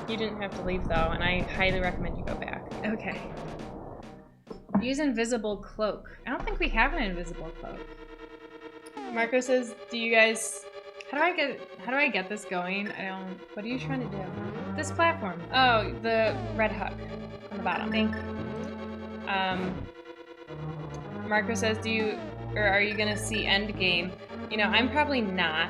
You didn't have to leave though, and I highly recommend you go back. Okay. Use invisible cloak. I don't think we have an invisible cloak. Marco says, "Do you guys? How do I get this going? I don't. What are you trying to do? This platform. Oh, the red hook on the bottom." Think. Marco says, are you gonna see Endgame? You know, I'm probably not.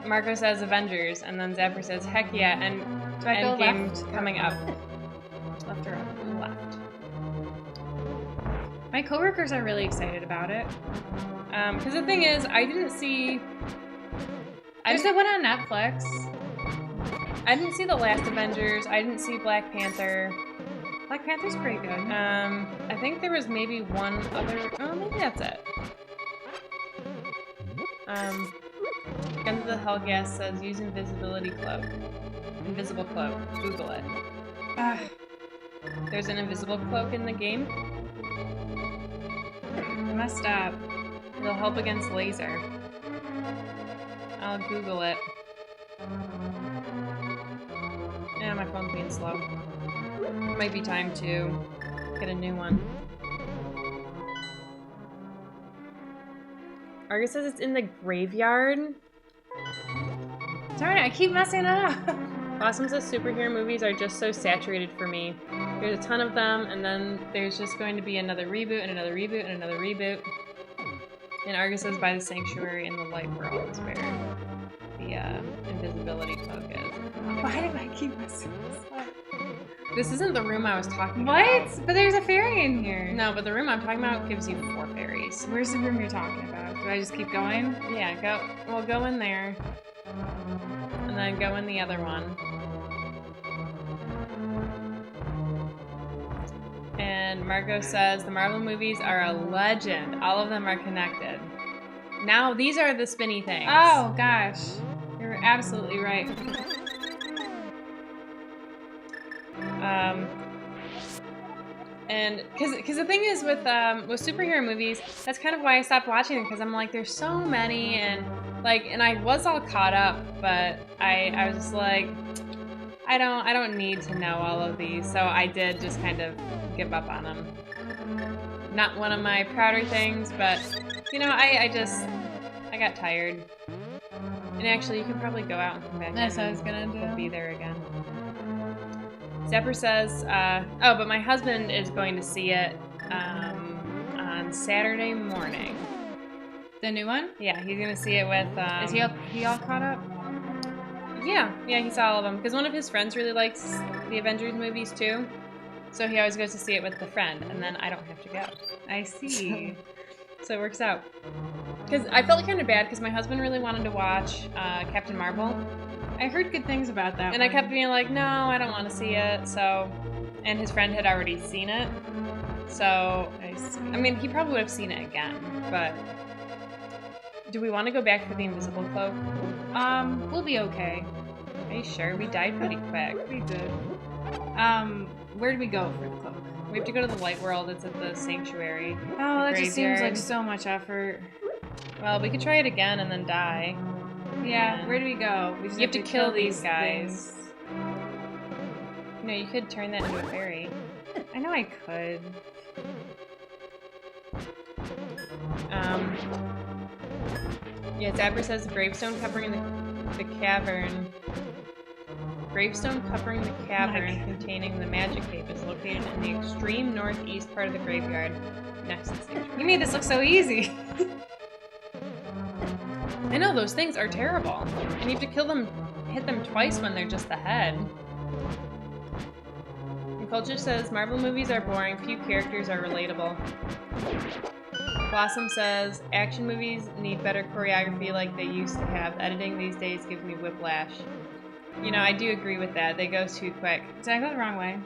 Marco says Avengers, and then Zapper says, heck yeah, and Do I go Endgame left? coming up. Left or up? Left. My coworkers are really excited about it. Because the thing is, I didn't see... There's the one on Netflix. I didn't see the last Avengers. I didn't see Black Panther. Black Panther's pretty good. I think there was maybe one other... Oh, maybe that's it. Guns of the Hellgas says, use invisibility cloak. Invisible cloak. Google it. There's an invisible cloak in the game. I messed up. It'll help against laser. I'll Google it. Yeah, my phone's being slow. Might be time to get a new one. Argus says it's in the graveyard. Darn it, I keep messing it up. Blossom says superhero movies are just so saturated for me. There's a ton of them, and then there's just going to be another reboot, and another reboot, and another reboot. And Argus says by the sanctuary in the light world is where the invisibility cloak is. Why do I keep messing this up? This isn't the room I was talking about. What? But there's a fairy in here. No, but the room I'm talking about gives you 4 fairies. Where's the room you're talking about? Do I just keep going? Yeah, go. Well, go in there. And then go in the other one. And Margot says the Marvel movies are a legend. All of them are connected. Now, these are the spinny things. Oh, gosh. You're absolutely right. And because the thing is with superhero movies, that's kind of why I stopped watching them, because I'm like, there's so many, and I was all caught up, but I was just like, I don't need to know all of these, so I did just kind of give up on them. Not one of my prouder things, but You know, I got tired. And actually, you can probably go out and come back. That's in what I was gonna and do. We'll be there again. Zapper says, oh, but my husband is going to see it on Saturday morning. The new one? Yeah, he's going to see it with... Is he all caught up? Yeah, he saw all of them. Because one of his friends really likes the Avengers movies, too. So he always goes to see it with the friend, and then I don't have to go. I see. So it works out. Because I felt kind of bad because my husband really wanted to watch Captain Marvel. I heard good things about that And one. I kept being like, no, I don't want to see it. So, and his friend had already seen it. So, I see. I mean, he probably would have seen it again. But do we want to go back for the Invisible Cloak? We'll be okay. Are you sure? We died pretty quick. We did. Where do we go for the cloak? We have to go to the Light World. It's at the Sanctuary. Oh, that just seems graveyard. like so much effort. Well, we could try it again and then die. Yeah, where do we go? We just You have to kill these things. guys. No, you could turn that into a fairy. I know I could. Yeah, Zapper says the gravestone covering the cavern. Gravestone covering the cavern containing the magic cape is located in the extreme northeast part of the graveyard next to the sanctuary. You made this look so easy. I know, those things are terrible. And you have to kill them, hit them twice when they're just the head. And Culture says, Marvel movies are boring, few characters are relatable. Blossom says, action movies need better choreography like they used to have. Editing these days gives me whiplash. You know, I do agree with that. They go too quick. Did I go the wrong way?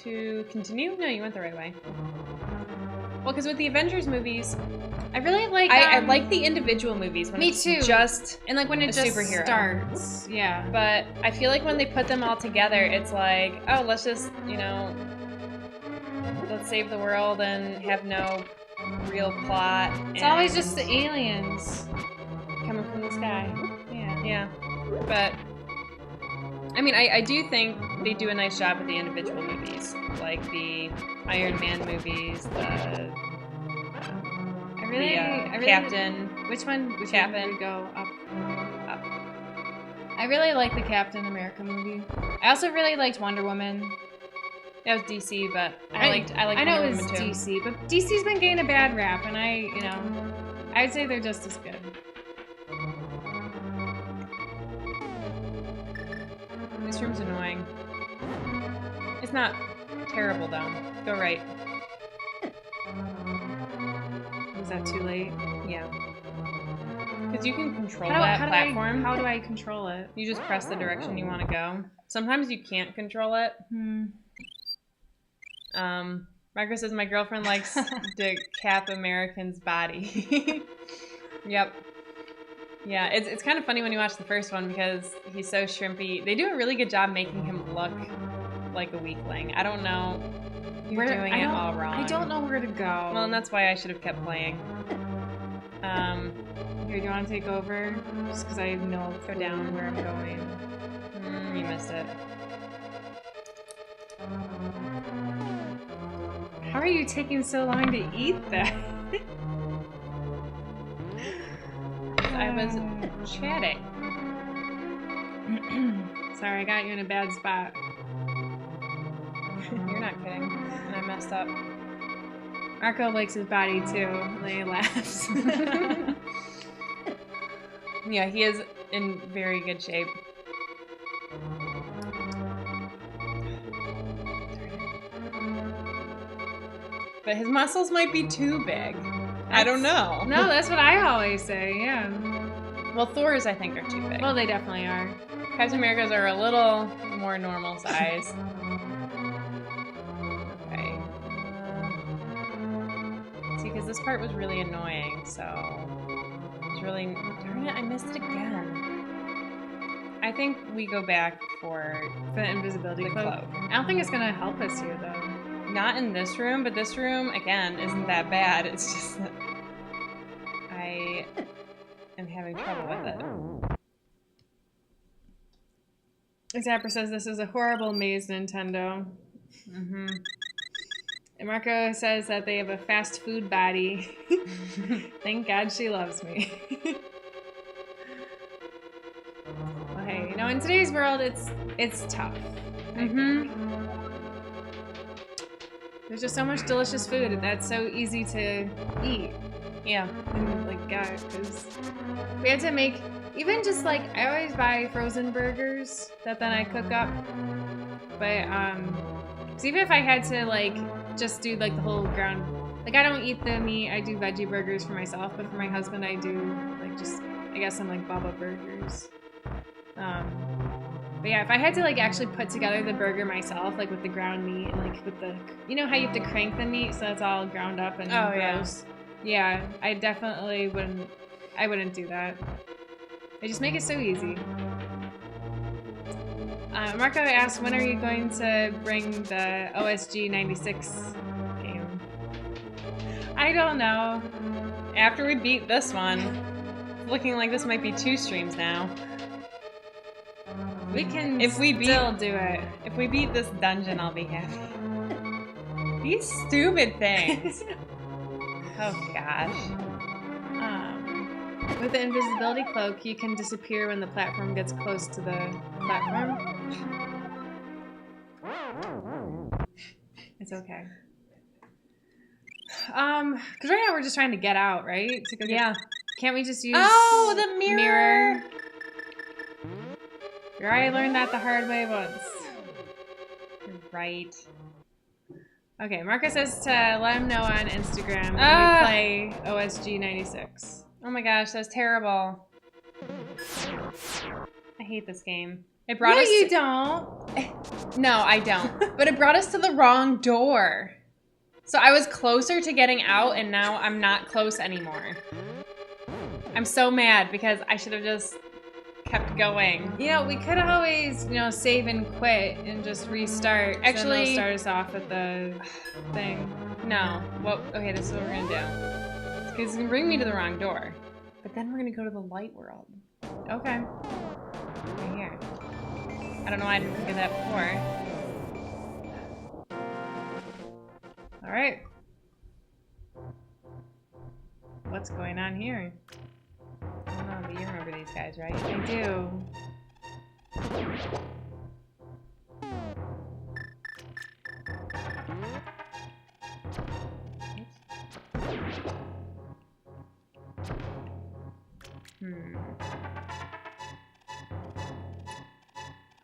To continue? No, you went the right way. Well, because with the Avengers movies, I really like. I like the individual movies when me it's too. just and like when it a just superhero. starts. Yeah. But I feel like when they put them all together, it's like, oh, let's just, you know, let's save the world and have no real plot. It's always just the aliens. coming from the sky. Yeah. Yeah. But, I mean, I do think they do a nice job with the individual movies. Like the Iron Man movies, the I really Captain. Which one? Which Captain. one would go up? Up. I really like the Captain America movie. I also really liked Wonder Woman. That was DC, but I liked I know Wonder it was Woman too. DC, but DC's been getting a bad rap, and I'd say they're just as good. This room's annoying. It's not terrible though. Go right. Was that too late? Yeah. Because you can control How that do platform. how do I control it? You just press the direction you want to go. Sometimes you can't control it. Margaret says my girlfriend likes to cap American's body. Yep. Yeah, it's kind of funny when you watch the first one because he's so shrimpy. They do a really good job making him look like a weakling. I don't know. You're doing it all wrong. I don't know where to go. Well, and that's why I should have kept playing. Here, do you want to take over? Just because I know Go down where I'm going. You missed it. How are you taking so long to eat that? I was chatting. Sorry, I got you in a bad spot. You're not kidding. And I messed up. Marco likes his body too. And he laughs. Yeah, he is in very good shape. But his muscles might be too big. I don't know. No, that's what I always say, yeah. Well, Thor's, I think, are too big. Well, they definitely are. Captain America's are a little more normal size. Okay. See, because this part was really annoying, so... It's really... Darn it, I missed it again. I think we go back for The invisibility the cloak. cloak. I don't think it's going to help us here, though. Not in this room, but this room, again, isn't that bad. It's just that I am having trouble with it. Zapper says this is a horrible maze, Nintendo. And Marco says that they have a fast food body. Thank God she loves me. Well, hey, you know, in today's world, it's tough. I think. There's just so much delicious food that's so easy to eat. Yeah. And like, God, because we had to make, even just like, I always buy frozen burgers that then I cook up. But, 'cause even if I had to like, just do like the whole ground, like I don't eat the meat, I do veggie burgers for myself, but for my husband I do like just, I guess some like Bubba burgers. But yeah, if I had to like actually put together the burger myself, like with the ground meat and like with the, you know how you have to crank the meat so it's all ground up and gross? Yeah, I definitely wouldn't do that. They just make it so easy. Marco asked, when are you going to bring the OSG 96 game? I don't know. After we beat this one, it's looking like this might be 2 streams now. We can If we still do it. If we beat this dungeon, I'll be happy. These stupid things. Oh gosh. With the invisibility cloak, you can disappear when the platform gets close to the platform. It's okay. Because right now we're just trying to get out, right? To go can't we just use the mirror? I learned that the hard way once. You're right. Okay, Marcus says to let him know on Instagram when we play OSG 96. Oh my gosh, that was terrible. I hate this game. It brought us. You don't. No, I don't. But it brought us to the wrong door. So I was closer to getting out, and now I'm not close anymore. I'm so mad because I should have just kept going. You know, we could have always, you know, save and quit and just restart. Actually, then start us off at the thing. No. Well, okay, this is what we're gonna do. Because it's gonna bring me to the wrong door. But then we're gonna go to the light world. Okay. Right here. I don't know why I didn't think of that before. All right. What's going on here? I don't know, but you remember these guys, right? I do.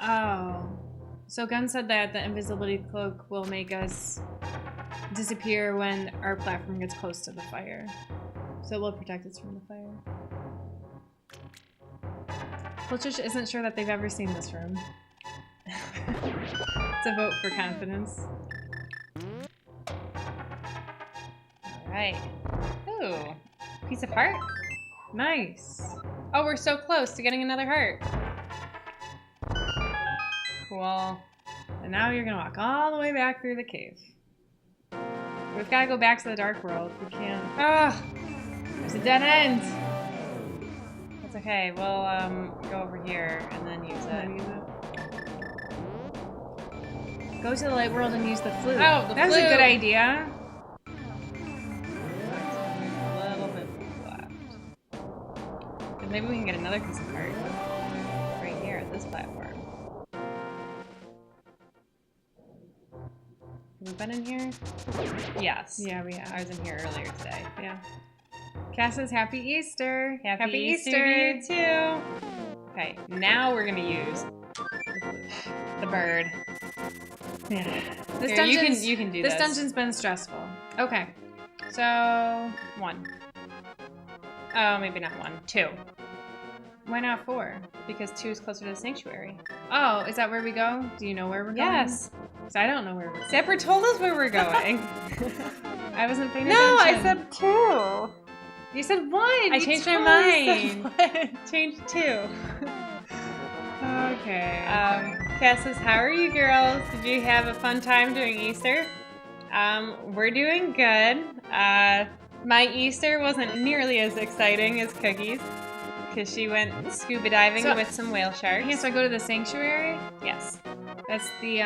Oh. So Gunn said that the invisibility cloak will make us disappear when our platform gets close to the fire. So it will protect us from the fire. Pilchich isn't sure that they've ever seen this room. It's a vote for confidence. Alright. Ooh. Piece of heart? Nice. Oh, we're so close to getting another heart. Cool. And now you're gonna walk all the way back through the cave. We've gotta go back to the dark world. We can't. Ah! There's a dead end! That's okay. We'll go over here and then use it. Go to the light world and use the flute. Oh, the that was a flute. good idea. A little bit left. And maybe we can get another piece of heart right here at this platform. Have we been in here? Yes. Yeah, we have. I was in here earlier today. Yeah. Cass says Happy Easter. Happy Easter to you too. Okay, now we're gonna use the bird. Yeah. This Here, dungeon's, you can do this this. dungeon's been stressful. Okay. So 1. Oh, maybe not 1. 2. why not 4? Because 2 is closer to the sanctuary. Oh, is that where we go? Do you know where we're going? Yes. So I don't know where we're going. Zapper told us where we're going. I wasn't paying No, I attention. said 2. You said 1. I You changed my totally mind. said 1. Changed 2. Okay. Cass says, how are you girls? Did you have a fun time during Easter? We're doing good. My Easter wasn't nearly as exciting as Cookie's because she went scuba diving with some whale sharks. Yeah, so I go to the sanctuary? Yes. That's the,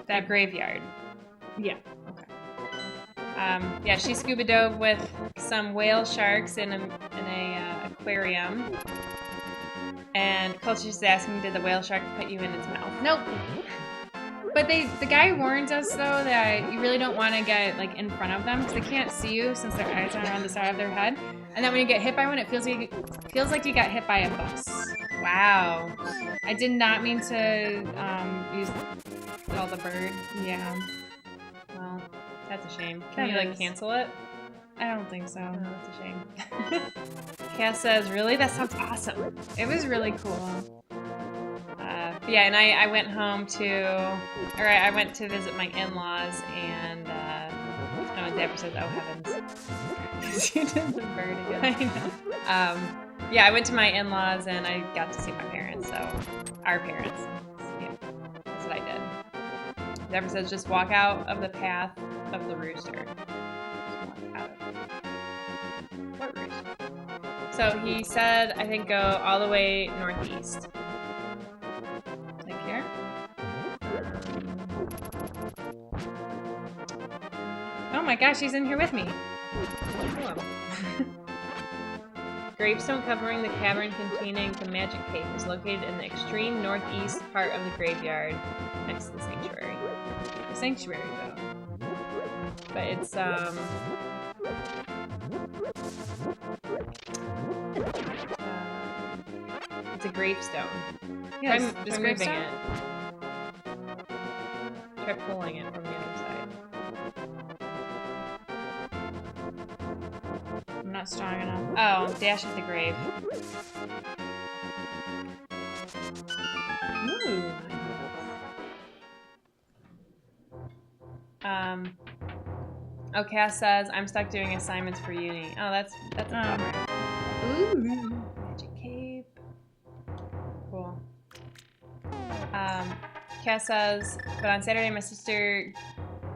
That graveyard. yeah. Okay. Yeah, she scuba dove with some whale sharks in a aquarium. And Culture is asking, did the whale shark put you in its mouth? Nope. But the guy warns us though that you really don't want to get like in front of them because they can't see you since their eyes are on the side of their head, and then when you get hit by one, it feels like you got hit by a bus. Wow. I did not mean to use. Oh, the bird. Yeah, Well, that's a shame. Can That you like is. cancel it? I don't think so. Oh, that's a shame. Cass says, really? That sounds awesome. It was really cool. Yeah, and I went home I went to visit my in-laws, and Deborah says, oh heavens. She did the bird again. I know. Yeah, I went to my in-laws, and I got to see my parents, so our parents. Yeah, that's what I did. Deborah says, just walk out of the path of the rooster. Just walk out of what rooster? So he said, I think go all the way northeast. Like here? Oh my gosh, he's in here with me. Hello. Gravestone covering the cavern containing the magic cave is located in the extreme northeast part of the graveyard next to the sanctuary. The sanctuary, though. But it's it's a gravestone. Yes, Try this moving gravestone? it. Try pulling it from the other side. I'm not strong enough. Oh, dash at the grave. Ooh. Oh, Cass says, I'm stuck doing assignments for uni. Oh, that's a bummer. Ooh. Magic cape. Cool. Cass says, but on Saturday my sister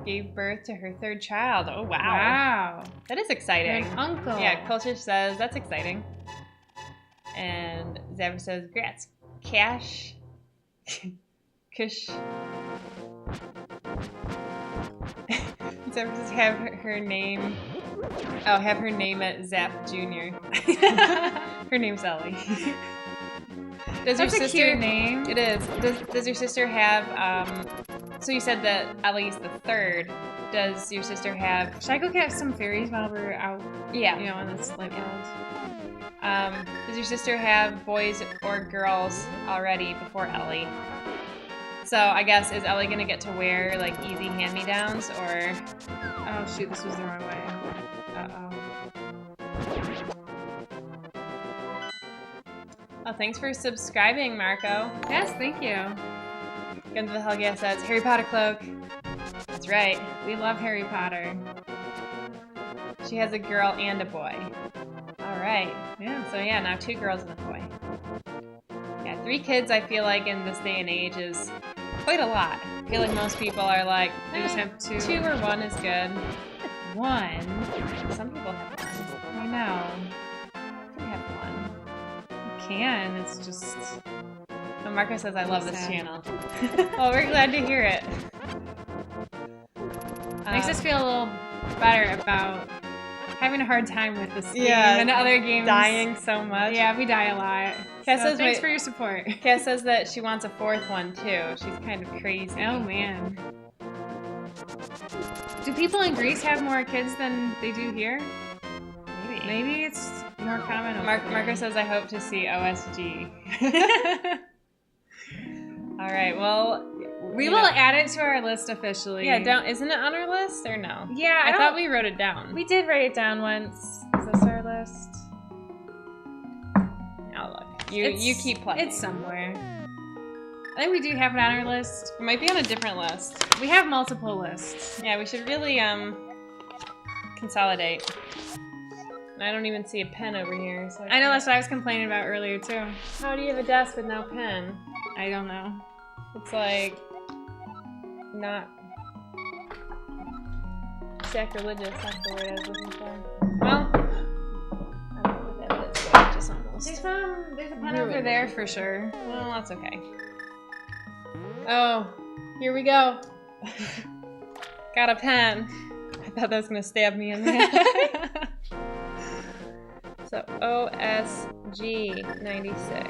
gave birth to her third child. Oh, wow. Wow. That is exciting. You're an uncle. Yeah, Culture says, that's exciting. And Zebra says, grats. Cash. Kush. Zebra says, have her name. Oh, have her name at Zap Jr. Her name's Ellie. Does That's your a sister, cute name. It is. Does your sister have, so you said that Ellie's the third. Does your sister have, Should I go get some fairies while we're out, yeah. you know, in this light world? Does your sister have boys or girls already before Ellie? So I guess, is Ellie gonna get to wear like easy hand-me-downs, or? Oh shoot, this was the wrong way. Uh-oh. Oh, thanks for subscribing, Marco. Yes, thank you. Gun to the Hellgas says, Harry Potter cloak. That's right. We love Harry Potter. She has a girl and a boy. All right. Yeah. So yeah, now 2 girls and a boy. Yeah, 3 kids I feel like in this day and age is quite a lot. I feel like most people are like, I just have 2. 2 or 1 is good. 1. Some people have 1. I know. You can have 1. You can. It's just. But Marco says, I love this Sad. channel. Well, we're glad to hear it. Makes us feel a little better about having a hard time with this game Yeah, and other games. dying so much. Yeah, we die a lot. Cass So says thanks wait- for your support. Cass says that she wants a 4th one too. She's kind of crazy. Oh man. Do people in Greece have more kids than they do here? Maybe. Maybe it's more common over Marco there. says, I hope to see OSG. All right, well, We you will know- add it to our list officially. Yeah, isn't it on our list or no? Yeah, I thought we wrote it down. we did write it down once. Is this our list? Oh, look. You keep playing. It's somewhere. I think we do have it on our list. It might be on a different list. We have multiple lists. Yeah, we should really consolidate. And I don't even see a pen over here. So I know that's what I was complaining about earlier too. How do you have a desk with no pen? I don't know. It's like not sacrilegious. That's the word I was looking for. Well, I don't know what that is. But just almost. There's a pen Ruined. over there for sure. Well, that's okay. Oh, here we go. Got a pen. thought that was gonna stab me in the head. So OSG 96.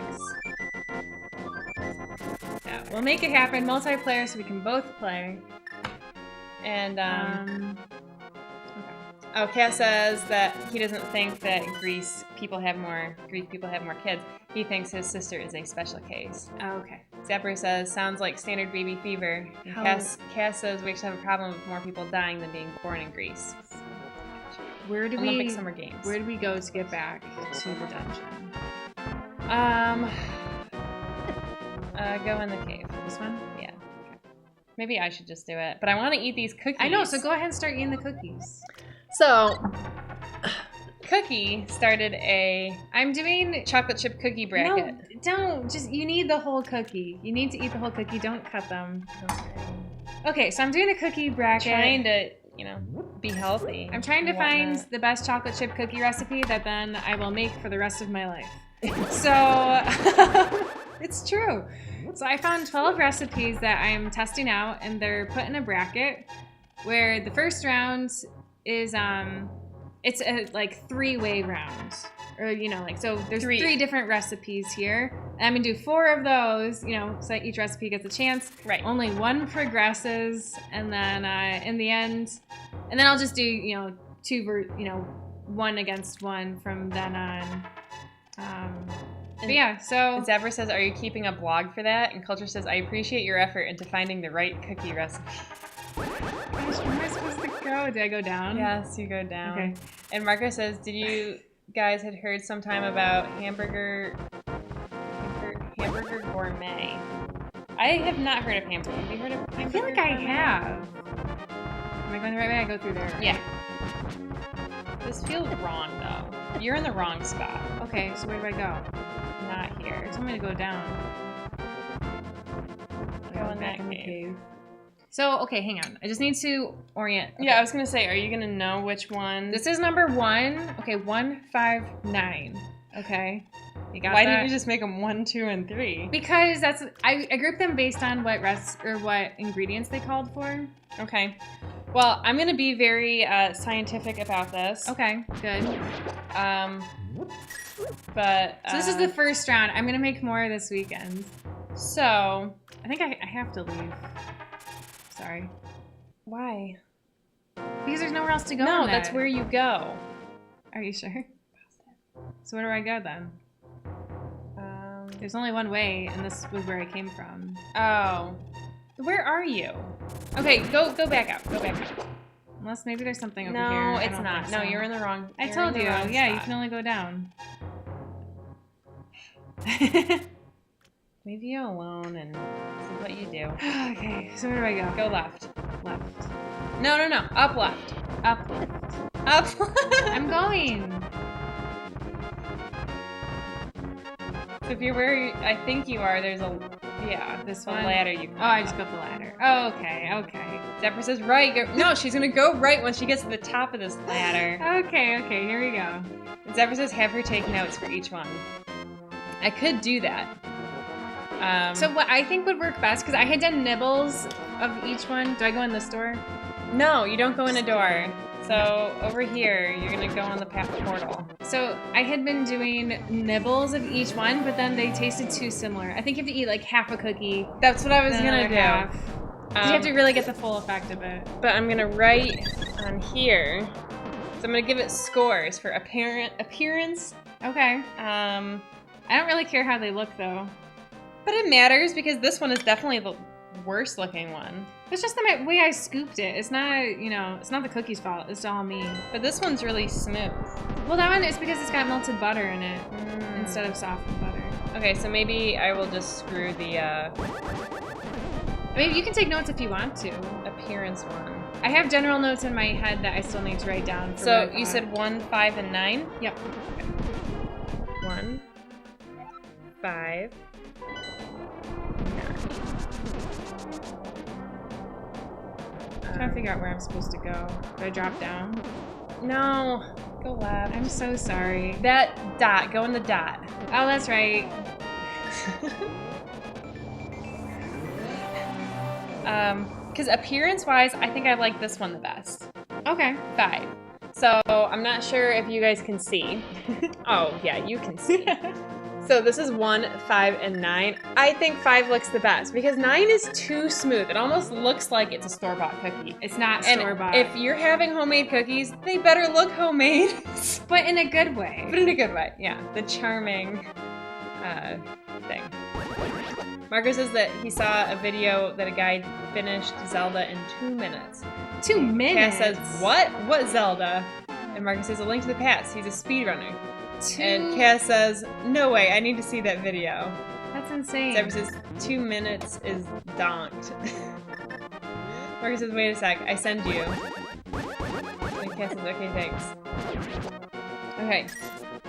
Yeah, we'll make it happen. Multiplayer so we can both play. And oh, Cass says that he doesn't think that Greece people have more kids. He thinks his sister is a special case. Oh, okay. Zapper says, sounds like standard baby fever. And Cass says we actually have a problem with more people dying than being born in Greece. Where do Olympic Summer Games. Where do we go to get back to the dungeon? Go in the cave. This one? Yeah. Okay. Maybe I should just do it. But I want to eat these cookies. I know, so go ahead and start eating the cookies. So, Cookie started I'm doing chocolate chip cookie bracket. No, don't. Just, you need the whole cookie. You need to eat the whole cookie. Don't cut them. Okay, so I'm doing a cookie bracket. Trying to, be healthy. I'm trying to find the best chocolate chip cookie recipe that then I will make for the rest of my life. So, it's true. So I found 12 recipes that I'm testing out, and they're put in a bracket where the first round is, it's a three-way round. Or, so there's three different recipes here. And I'm gonna do 4 of those, so that each recipe gets a chance. Right. Only one progresses, and then in the end, and then I'll just do, 1 against 1 from then on. But yeah, so... Zapper says, are you keeping a blog for that? And Culture says, I appreciate your effort into finding the right cookie recipe. Gosh, where am I supposed to go? Did I go down? Yes, you go down. Okay. And Marco says, did you guys had heard sometime about hamburger gourmet? I have not heard of hamburger. Have you heard of hamburger? I feel like I have. Am I going the right way? I go through there. Right? Yeah. This feels wrong, though. You're in the wrong spot. Okay, so where do I go? Not here. It's telling me to go down. Go in that cave. So, okay, hang on. I just need to orient. Okay. Yeah, I was going to say, are you going to know which one? This is number 1. Okay, 159. Okay. You got Why that? didn't you just make them 1, 2, and 3? Because I grouped them based on what what ingredients they called for. Okay. Well, I'm going to be very scientific about this. Okay, good. But so this is the first round. I'm going to make more this weekend. So I think I have to leave. Sorry. Why? Because there's nowhere else to go. No, that's where you go. Are you sure? So where do I go then? There's only one way, and this was where I came from. Oh. Where are you? Okay, go back out. Go back out. Unless maybe there's something over here. No, it's not. No, you're in the wrong. I told you. Yeah, spot. you can only go down. Leave you alone and this is what you do. Okay, so where do I go? Go left. Left. No. Up left. Up left. Up. I'm going. So if you're where I think you are, there's this one ladder you can. Oh, I just got the ladder. Oh, okay. Zapper says right. No, she's gonna go right when she gets to the top of this ladder. Okay, here we go. Zapper says have her take notes for each one. I could do that. So what I think would work best, because I had done nibbles of each one. Do I go in this door? No, you don't go in a door. So over here, you're gonna go on the path portal. So I had been doing nibbles of each one, but then they tasted too similar. I think you have to eat like half a cookie. That's what I was gonna do. Half. You have to really get the full effect of it. But I'm gonna write on here. So I'm gonna give it scores for appearance. Okay. I don't really care how they look though. But it matters because this one is definitely the worst looking one. It's just the way I scooped it. It's not, it's not the cookie's fault. It's all me. But this one's really smooth. Well, that one is because it's got melted butter in it instead of softened butter. Okay, so maybe I will just screw the I mean, you can take notes if you want to. Appearance one. I have general notes in my head that I still need to write down. So you said 1, 5, and 9? Yep. 1, 5, 9. I'm trying to figure out where I'm supposed to go. Do I drop down? No. Go left. I'm so sorry. That dot. Go in the dot. Oh, that's right. Because appearance-wise, I think I like this one the best. Okay. 5. So I'm not sure if you guys can see. Oh, yeah, you can see. So this is 1, 5, and 9. I think 5 looks the best because 9 is too smooth. It almost looks like it's a store-bought cookie. It's not And store-bought. if you're having homemade cookies, they better look homemade. But in a good way. But in a good way, yeah. The charming thing. Marco says that he saw a video that a guy finished Zelda in 2 minutes. 2 minutes? Cass says, what? What Zelda? And Marco says, A Link to the Past. He's a speedrunner. And Cass says, no way, I need to see that video. That's insane. Zebra says, 2 minutes is donked. Marco says, wait a sec, I send you. And Cass says, okay, thanks. Okay,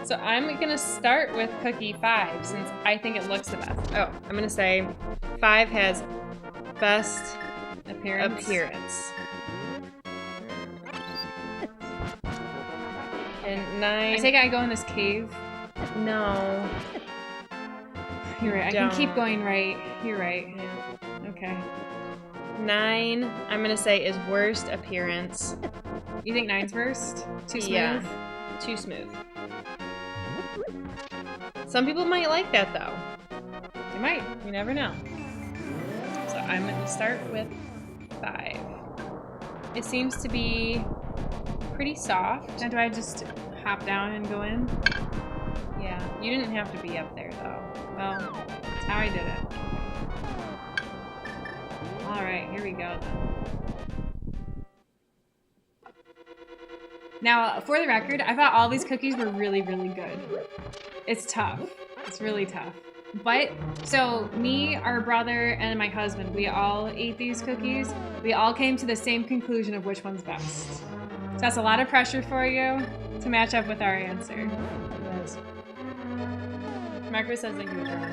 so I'm gonna start with cookie 5 since I think it looks the best. Oh, I'm gonna say 5 has best appearance. And 9. I take it I go in this cave. No. You're right. I can keep going right. You're right. Yeah. Okay. 9, I'm gonna say is worst appearance. You think 9's worst? Too smooth? Yeah. Too smooth. Some people might like that though. They might. You never know. So I'm going to start with 5. It seems to be pretty soft. Now do I just hop down and go in? Yeah. You didn't have to be up there though. Well, that's how I did it. Alright, here we go then. Now, for the record, I thought all these cookies were really, really good. It's tough. It's really tough. But, so, me, our brother, and my husband, we all ate these cookies. We all came to the same conclusion of which one's best. So that's a lot of pressure for you to match up with our answer. Yes. Marco says that he was wrong.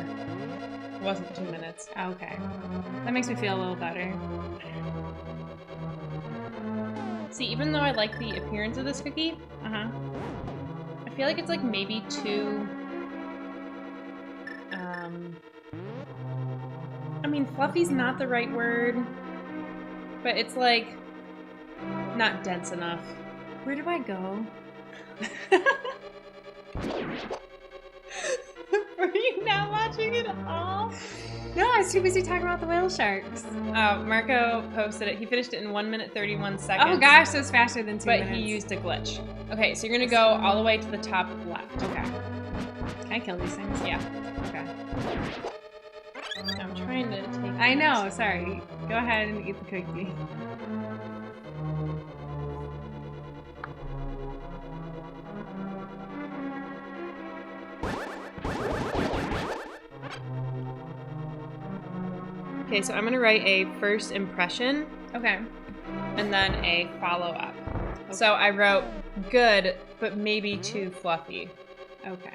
It wasn't 2 minutes. Okay. That makes me feel a little better. See, even though I like the appearance of this cookie, Uh-huh. I feel like it's like maybe too... I mean, fluffy's not the right word, but it's like not dense enough. Where do I go? Were you not watching it at all? No, I was too busy talking about the whale sharks. Marco posted it. He finished it in 1 minute 31 seconds. Oh gosh, so it's faster than 2 minutes. But he used a glitch. Okay, so you're gonna go all the way to the top left. Okay. Can I kill these things? Yeah. Okay. I'm trying to take... I know, sorry. Go ahead and eat the cookie. Okay, so I'm gonna write a first impression Okay. and then a follow-up. So I wrote good, but maybe too fluffy. Okay.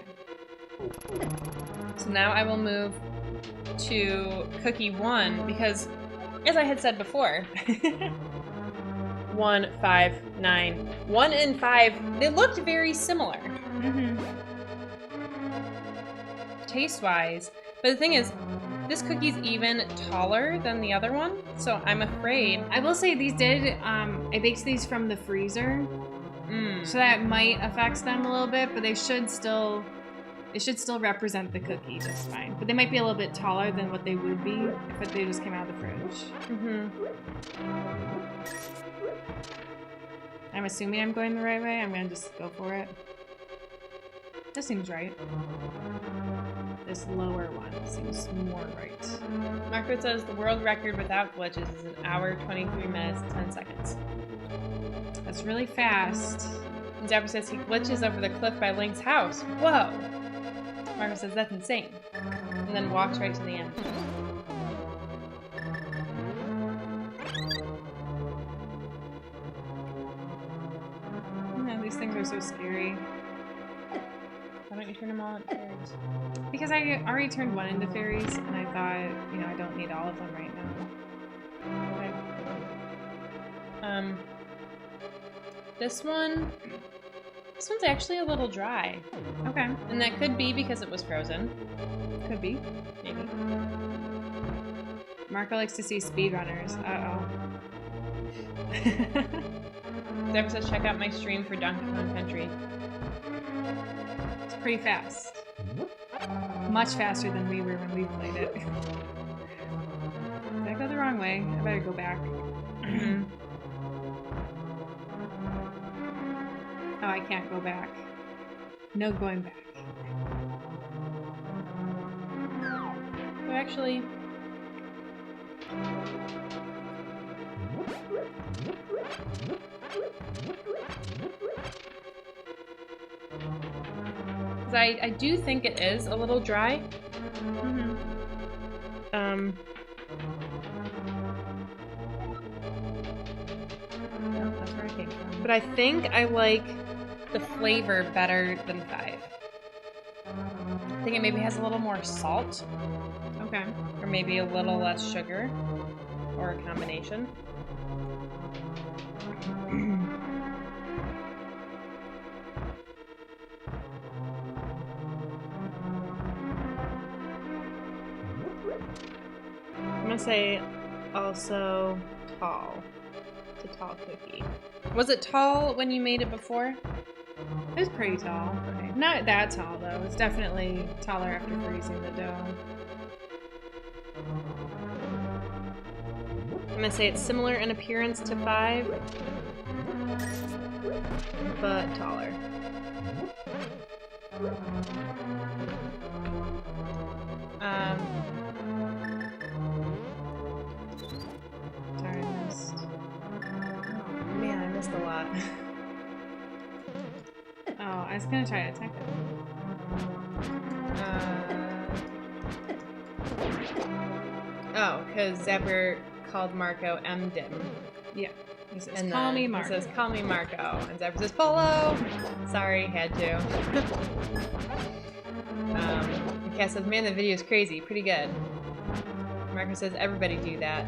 So now I will move to cookie 1 because, as I had said before, 1, 5, 9. 1 and 5, they looked very similar Mm-hmm. taste-wise. But the thing is, this cookie's even taller than the other one, so I'm afraid. I will say these did, I baked these from the freezer, so that might affect them a little bit, but they should still represent the cookie just fine. But they might be a little bit taller than what they would be if they just came out of the fridge. I'm assuming I'm going the right way. I'm gonna just go for it. This seems right. This lower one seems more right. Marco says the world record without glitches is 1 hour, 23 minutes, 10 seconds. That's really fast. And Jabber says he glitches over the cliff by Link's house. Whoa! Marco says that's insane. And then walks right to the end. Yeah, these things are so scary. Why don't you turn them all into fairies? Because I already turned one into fairies, and I thought, you know, I don't need all of them right now. Okay. This one's actually a little dry. Okay. And that could be because it was frozen. Could be. Maybe. Marco likes to see speedrunners. Uh-oh. Zephyr says, check out my stream for Donkey Kong Country. It's pretty fast. Much faster than we were when we played it. Did I go the wrong way? I better go back. Oh, I can't go back. No going back. So actually... Because I do think it is a little dry. Oh, that's where I came from. But I think I like the flavor better than 5. I think it maybe has a little more salt. Okay. Or maybe a little less sugar. Or a combination. I'm gonna say also tall. It's a tall cookie. Was it tall when you made it before? It was pretty tall. Okay. Not that tall though. It's definitely taller after freezing the dough. I'm gonna say it's similar in appearance to 5, but taller. Sorry, I missed. Man, I missed a lot. Oh, I was gonna try to attack it. Oh, because Zapper called Marco M-Dim. Yeah. He says, And call then me Marco. He says, call me Marco. And Zapper says, Polo! Sorry, had to. And Cass says, man, the video is crazy. Pretty good. Marco says, everybody do that.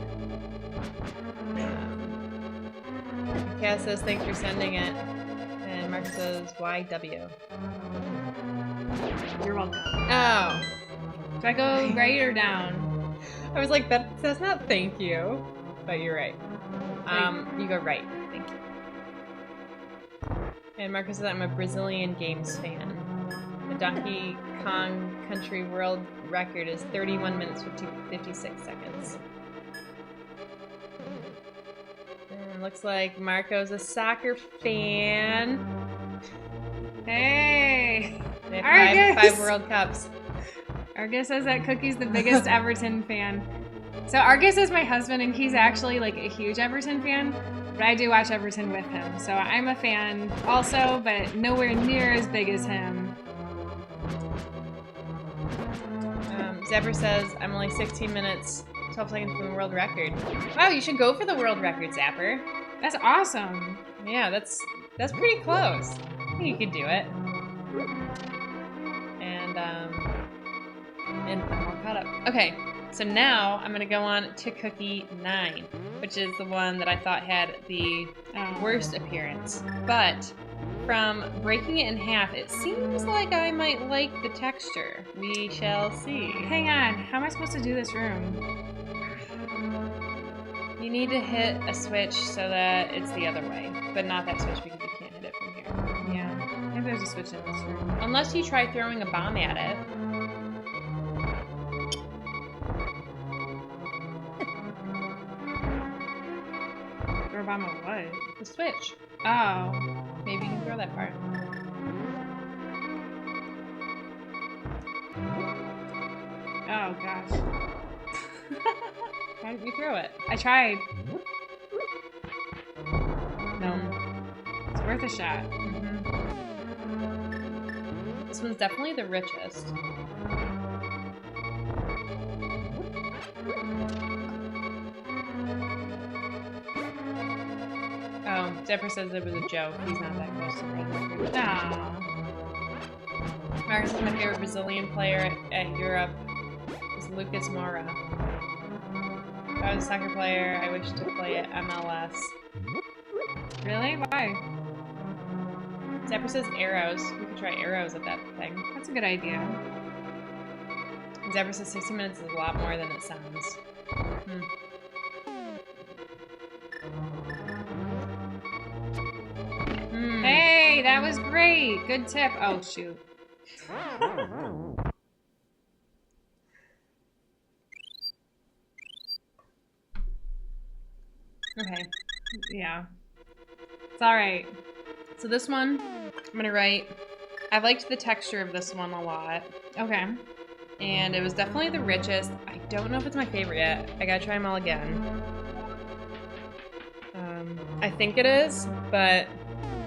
Cass says, thanks for sending it. And Marco says, YW. You're welcome. Oh. Do I go right or down? I was like, that's not thank you. But you're right. You go right. Thank you. And Marco says, I'm a Brazilian games fan. The Donkey Kong Country World record is 31 minutes 56 seconds. And looks like Marco's a soccer fan. Hey! They have five World Cups. Argus says that Cookie's the biggest Everton fan. So Argus is my husband, and he's actually like a huge Everton fan. But I do watch Everton with him, so I'm a fan also, but nowhere near as big as him. Zephyr says, I'm only 16 minutes, 12 seconds from the world record. Wow, you should go for the world record, Zapper. That's awesome. Yeah, that's pretty close. I think you could do it. And I'm all caught up. Okay, so now I'm gonna go on to Cookie 9, which is the one that I thought had the worst appearance. But from breaking it in half, it seems like I might like the texture. We shall see. Hang on, how am I supposed to do this room? You need to hit a switch so that it's the other way, but not that switch because you can't hit it from here. Yeah, maybe there's a switch in this room. Unless you try throwing a bomb at it. Throw a bomb at what? The switch. Oh. Maybe you can throw that part. Oh, gosh. Why didn't you throw it? I tried. No. It's worth a shot. Mm-hmm. This one's definitely the richest. Oh, Zephyr says it was a joke. He's not that close to the world record. No. Marcus is my favorite Brazilian player at Europe. Is Lucas Moura. If I was a soccer player, I wish to play at MLS. Really? Why? Zephyr says arrows. We could try arrows at that thing. That's a good idea. Zephyr says 60 minutes is a lot more than it sounds. That was great. Good tip. Oh, shoot. Okay. Yeah. It's all right. So this one, I'm gonna write. I liked the texture of this one a lot, Okay. and it was definitely the richest. I don't know if it's my favorite yet. I gotta try them all again. I think it is, but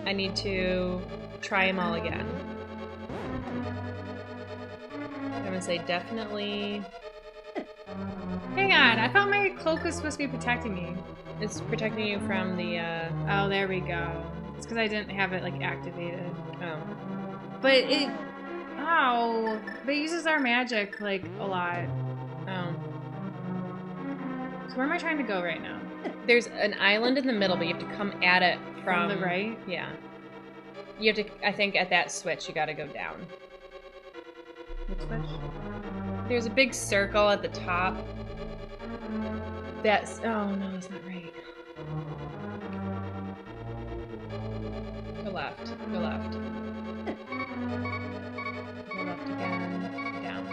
I need to try them all again. I'm gonna say definitely. Hang on. I thought my cloak was supposed to be protecting me. It's protecting you from the. Oh, there we go. It's because I didn't have it like activated. Oh. But it. Oh. But it uses our magic like a lot. Oh. So where am I trying to go right now? There's an island in the middle, but you have to come at it From the right? Yeah. You have to. I think at that switch, you got to go down. Which switch? There's a big circle at the top. That's. Oh no, that's not right. Go left. Go left. Go left again. Down.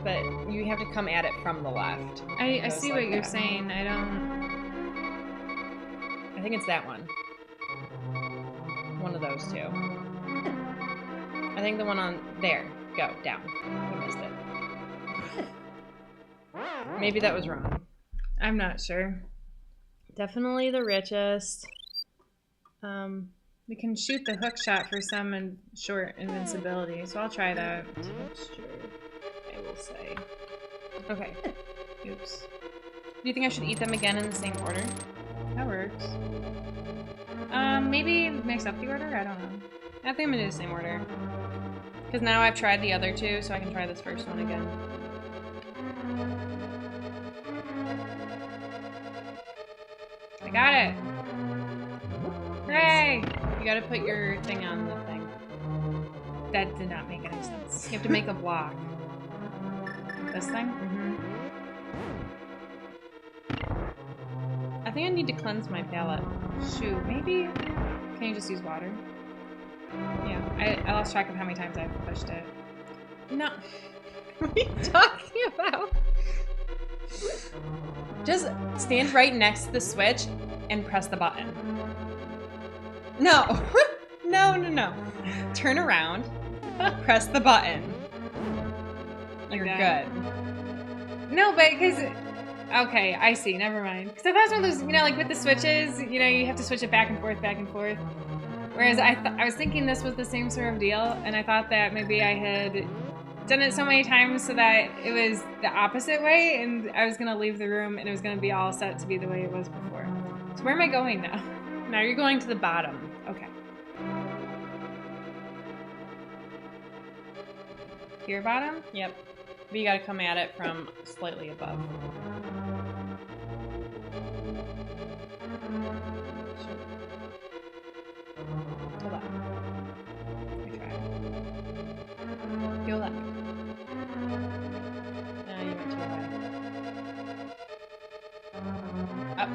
But you have to come at it from the left. I Goes see like what you're that. saying. I don't. I think it's that one. One of those two. I think the one on there. Go down. You missed it. Maybe that was wrong. I'm not sure. Definitely the richest. We can shoot the hook shot for some short invincibility, so I'll try that. Texture, I will say. Okay. Oops. Do you think I should eat them again in the same order? That works. Maybe mix up the order? I don't know. I think I'm gonna do the same order. Because now I've tried the other two, so I can try this first one again. I got it! Hooray! You gotta put your thing on the thing. That did not make any sense. You have to make a block. This thing? Mm-hmm. I think I need to cleanse my palate. Shoot, maybe... Can you just use water? Yeah. I lost track of how many times I've pushed it. No. What are you talking about? Just stand right next to the switch and press the button. No. No. Turn around. Press the button. You're that. good. No, but because... Okay, I see. Never mind. Because I thought it was one of those, like with the switches, you have to switch it back and forth, back and forth. Whereas I was thinking this was the same sort of deal, and I thought that maybe I had done it so many times so that it was the opposite way, and I was going to leave the room, and it was going to be all set to be the way it was before. So where am I going now? Now you're going to the bottom. Okay. Here, bottom? Yep. But you gotta come at it from slightly above. To left. I tried. Go left. No, you went too high. Up.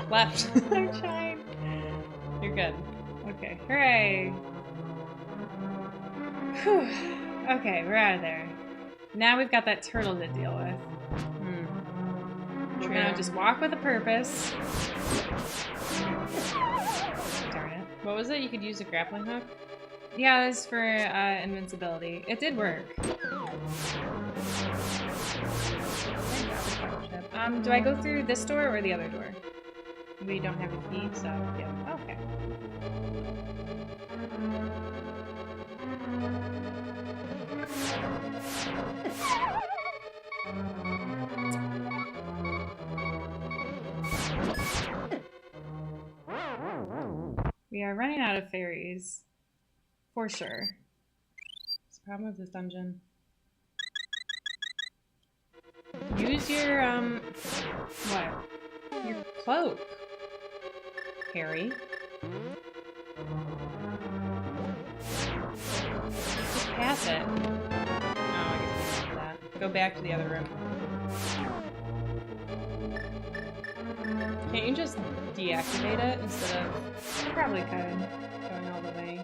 Left. I'm trying. You're good. Okay. Hooray. Whew. Okay, we're out of there. Now we've got that turtle to deal with. We're gonna just walk with a purpose. Darn it. What was it? You could use a grappling hook? Yeah, this is for invincibility. It did work. Do I go through this door or the other door? We don't have a key, so yeah. Okay. We are running out of fairies. For sure. What's the problem with this dungeon? Use your, What? your cloak, Harry. Just pass it. Oh, I guess we don't do that. Go back to the other room. Can't you just deactivate it instead of I probably could. going all the way?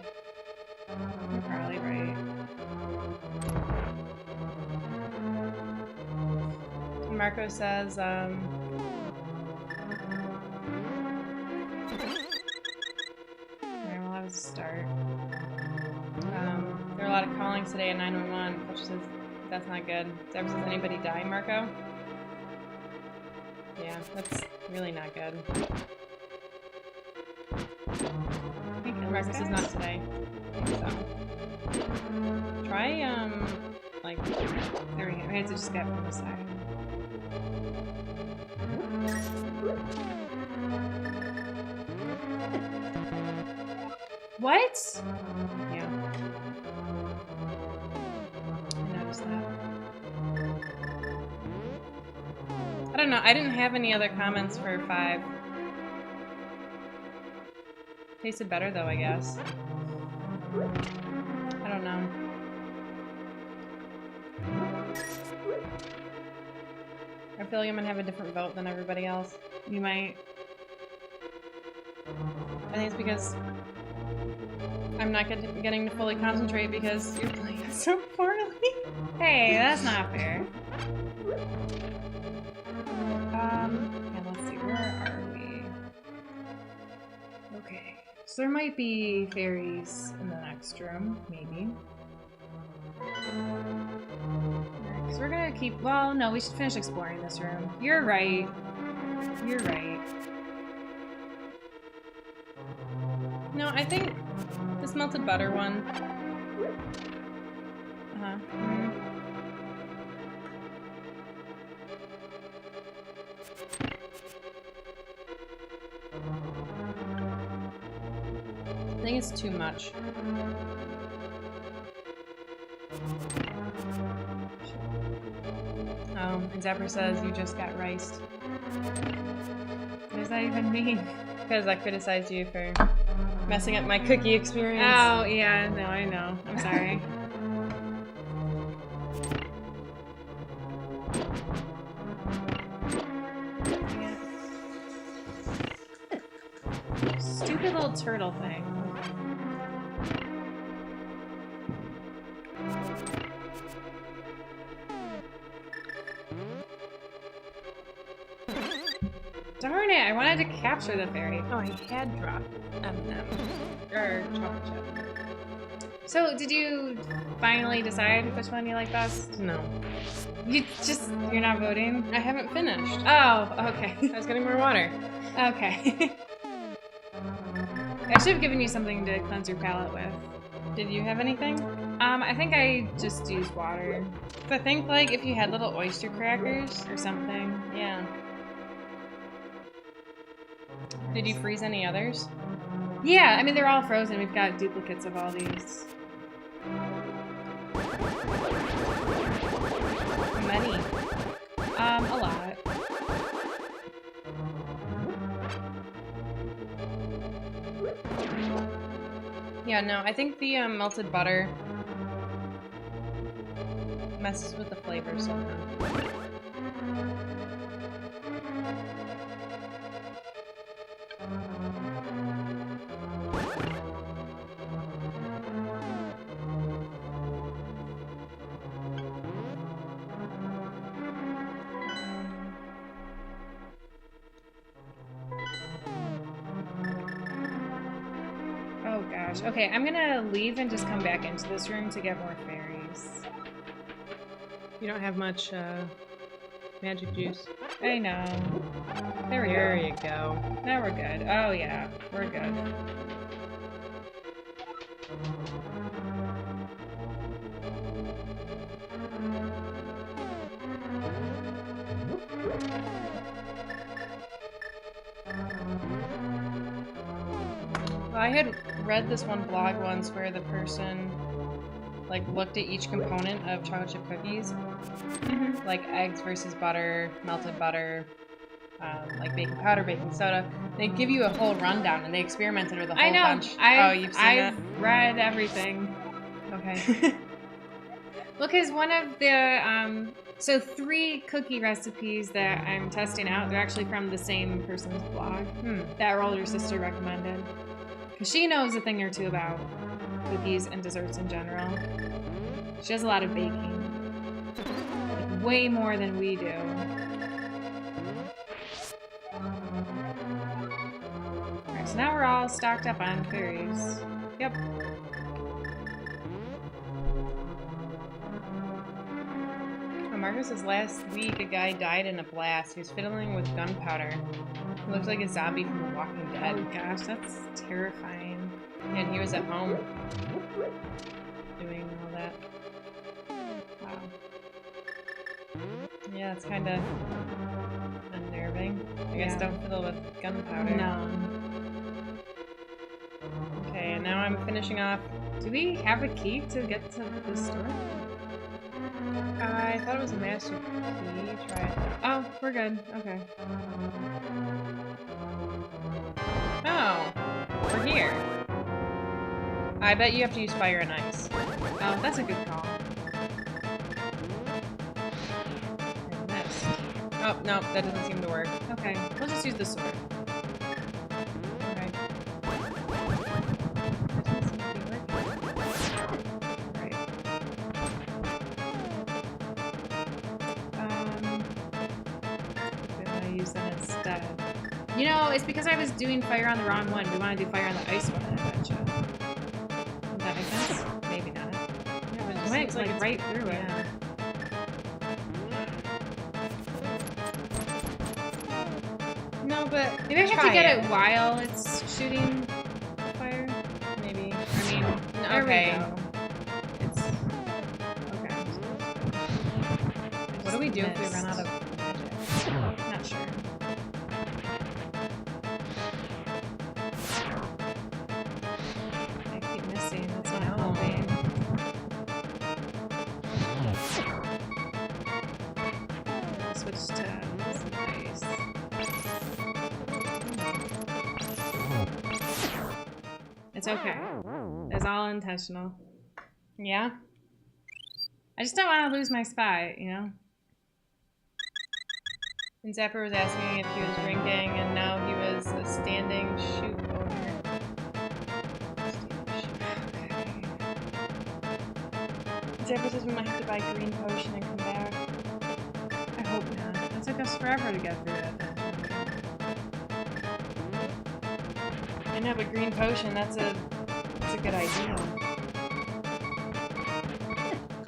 You're probably right. Marco says, I'm allowed to start. There are a lot of callings today at 911, which says that's not good. Says anybody die, Marco? Yeah, that's really not good. I think Marco says not today. So. Try, like, There we go. I had to just get from the side. What? yeah. I noticed that. I don't know. I didn't have any other comments for 5. Tasted better though, I guess. I don't know. I feel like I'm gonna have a different vote than everybody else. You might. I think it's because I'm not getting to fully concentrate because you're playing it so poorly. Hey, that's not fair. Yeah, let's see. Where are we? Okay. So there might be fairies in the next room, maybe. So we're gonna keep. Well, no, we should finish exploring this room. You're right. You're right. No, I think this melted butter one. Uh-huh. I think it's too much. And Zapper says you just got riced. What does that even mean? Because I criticized you for messing up my cookie experience. Oh, yeah, no, I know. I'm sorry. Stupid little turtle thing. Darn it, I wanted to capture the fairy. Oh, I had dropped M&M. Or chocolate chip. So, did you finally decide which one you like best? No. You're not voting? I haven't finished. Oh, okay. I was getting more water. Okay. I should have given you something to cleanse your palate with. Did you have anything? I think I just used water. I think, like, if you had little oyster Crackers or something. Yeah. Did you freeze any others? Yeah, I mean, they're all frozen. We've got duplicates of all these. Many. A lot. Yeah, no, I think the melted butter messes with the flavor somehow. Oh gosh. Okay, I'm gonna leave and just come back into this room to get more fairies. You don't have much magic juice. I know. There you go. Now we're good. Oh yeah, we're good. Well, I had read this one blog once where the person like looked at each component of chocolate chip cookies, like eggs versus butter, melted butter, like baking powder, baking soda. They give you a whole rundown, and they experimented with a whole bunch. You've seen I've read everything. Okay. Well, because one of the So 3 cookie recipes that I'm testing out, they're actually from the same person's blog that our older sister recommended. Because she knows a thing or two about cookies and desserts in general. She does a lot of baking. Like, way more than we do. Alright, so now we're all stocked up on fairies. Yep. Marcus's last week, a guy died in a blast. He was fiddling with gunpowder. He looked like a zombie from The Walking Dead. Oh gosh, that's terrifying. And he was at home doing all that. Wow. Yeah, it's kind of unnerving. I guess don't fiddle with gunpowder. No. Okay, and now I'm finishing off. Do we have a key to get to the store? I thought it was a master key. Try it. Oh, we're good. Okay. Oh, we're here. I bet you have to use fire and ice. Oh, that's a good call. I missed. Oh, no, that doesn't seem to work. Okay, we'll just use the sword. Okay. That doesn't seem to be working. Right. We're gonna use that instead. You know, it's because I was doing fire on the wrong one. We want to do fire on the ice one, I betcha. Does that make sense? Maybe not. Yeah, but it It went seems like like it's- right through it. Yeah. No, but Maybe I have to try get it while it's shooting fire. Maybe. I mean, there Okay. we go. It's okay. What do we do if we run out of magic? Not sure. I keep missing. That's not No. helping. Switch to ice. It's okay. It's all intentional. Yeah? I just don't want to lose my spot, you know? And Zapper was asking if he was drinking, and now he was a standing shoot owner. Zapper says we might have to buy green potion and come back. I hope not. It took us forever to get through that dungeon. I know, but green potion, that's a good idea.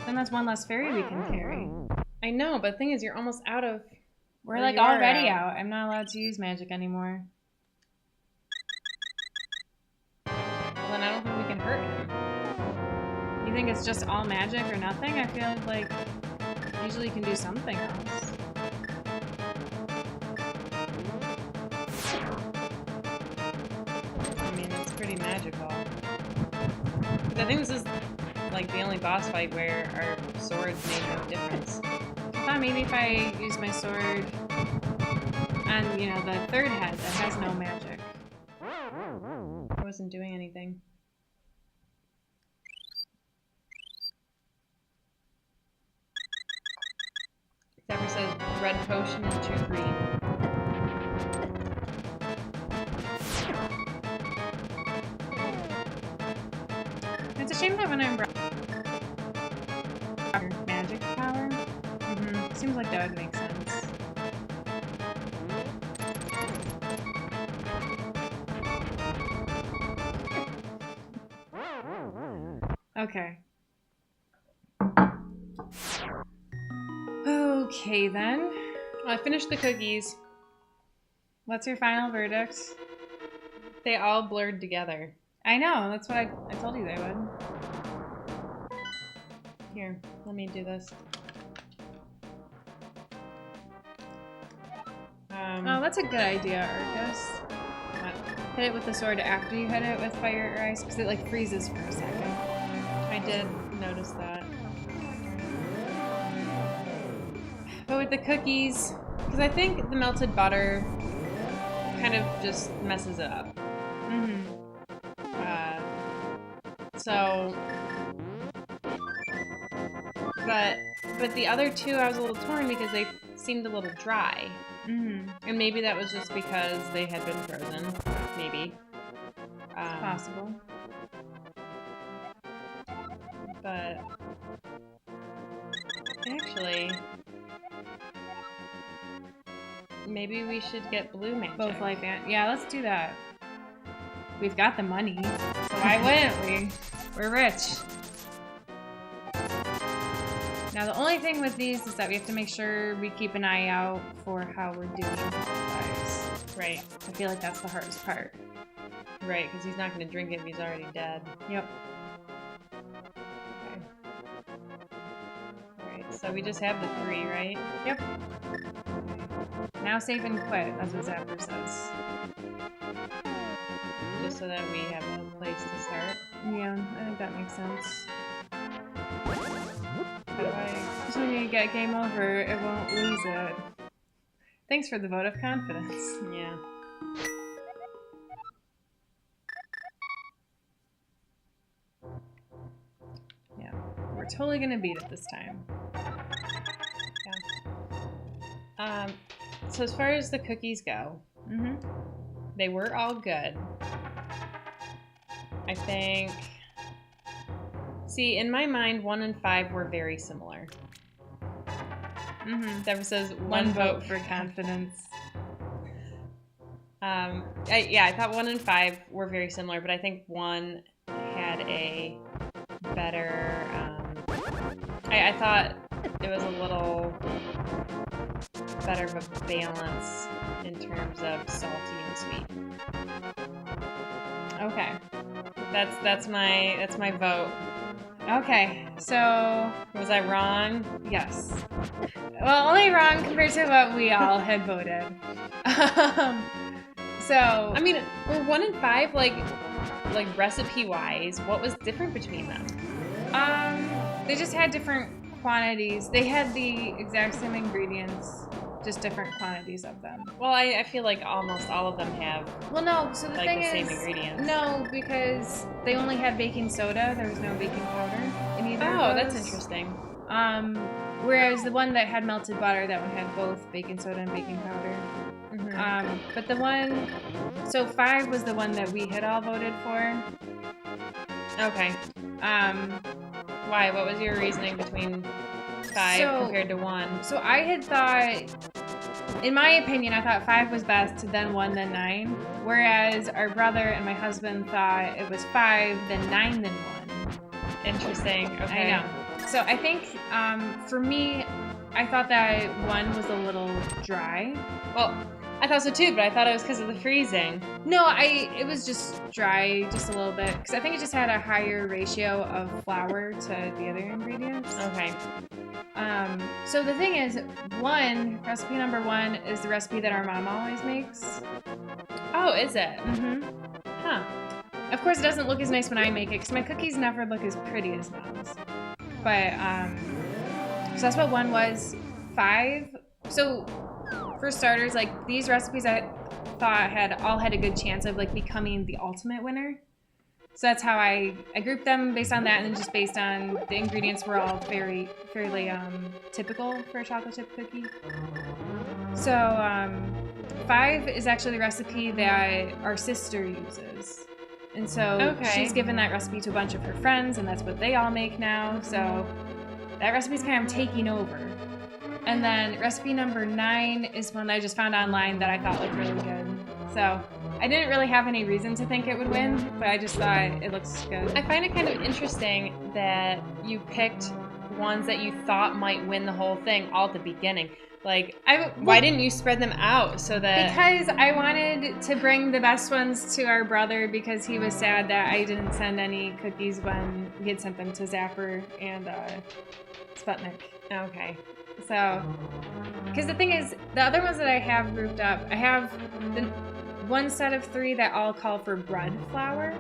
Then that's one less fairy we can carry. I know, but the thing is, you're almost out of... We're Or like you are already out. out. I'm not allowed to use magic anymore. Well, then I don't think we can hurt him. You think it's just all magic or nothing? I feel like usually you can do something else. I mean, it's pretty magical. 'Cause I think this is, like, the only boss fight where our swords made no difference. I thought maybe if I use my sword on, you know, the third head that has no magic. I wasn't doing anything. Zapper says red potion and 2 green. It's a shame that when I'm magic power, seems like that would make sense. Okay. Okay then. Well, I finished the cookies. What's your final verdict? They all blurred together. I know, that's what I told you they would. Here, let me do this. Oh, that's a good idea, Arcus. Hit it with the sword after you hit it with fire or ice, because it like freezes for a second. I did notice that. But with the cookies, Because I think the melted butter kind of just messes it up. So, but but the other two I was a little torn because they seemed a little dry. Mm-hmm. And maybe that was just because they had been frozen. Maybe. It's possible. But actually, maybe we should get blue magic. Both life and yeah, let's do that. We've got the money, so why wouldn't we? We're rich. Now the only thing with these is that we have to make sure we keep an eye out for how we're doing otherwise. Right. I feel like that's the hardest part. Right, because he's not going to drink it if he's already dead. Yep. Okay. Alright, so we just have the 3, right? Yep. Okay. Now save and quit, that's what Zapper says. Just so that we have a place to start. Yeah, I think that makes sense. How do I... Just when you get game over, it won't lose it. Thanks for the vote of confidence. Yeah. Yeah, we're totally gonna beat it this time. Yeah. So as far as the cookies go, Mm-hmm. they were all good. I think... See, in my mind, 1 and 5 were very similar. Mm-hmm. That says One vote for confidence. I thought 1 and 5 were very similar, but I think 1 had a better... I thought it was a little better of a balance in terms of salty and sweet. Okay. That's my vote. Okay, so Was I wrong? yes. Well, only wrong compared to what we all had voted. So I mean, were 1 and 5 like recipe wise? What was different between them? they just had different quantities. They had the exact same ingredients, just different quantities of them. Well, I feel like almost all of them have Well, no. So the like thing the is, same ingredients. no, because they only had baking soda. There was no baking powder in either. Oh, of that's those. interesting. Whereas the one that had melted butter, that one had both baking soda and baking powder. Mhm. But the one, so 5 was the one that we had all voted for. Okay. Why? What was your reasoning between 5 So- compared to 1? So I had thought, in my opinion, I thought 5 was best, then 1, then 9. Whereas our brother and my husband thought it was 5, then 9, then 1. Interesting. Okay. I know. So I think for me, I thought that 1 was a little dry. Well, I thought so too, but I thought it was because of the freezing. No, it was just dry, just a little bit, because I think it just had a higher ratio of flour to the other ingredients. Okay. So the thing is, recipe number 1 is the recipe that our mom always makes. Oh, is it? Mm-hmm. Huh. Of course, it doesn't look as nice when I make it, because my cookies never look as pretty as mom's. But, so that's what 1 was. 5, so for starters, like, these recipes I thought had a good chance of, like, becoming the ultimate winner. So that's how I grouped them based on that, and then just based on the ingredients were all fairly typical for a chocolate chip cookie. So 5 is actually the recipe that our sister uses. And so Okay. she's given that recipe to a bunch of her friends, and that's what they all make now. So that recipe's kind of taking over. And then recipe number 9 is one that I just found online that I thought looked really good. So I didn't really have any reason to think it would win, but I just thought it looks good. I find it kind of interesting that you picked ones that you thought might win the whole thing all at the beginning. Like, why didn't you spread them out so that... Because I wanted to bring the best ones to our brother, because he was sad that I didn't send any cookies when we had sent them to Zapper and Sputnik. Okay. So, because the thing is, the other ones that I have grouped up, I have the one set of 3 that all call for bread flour.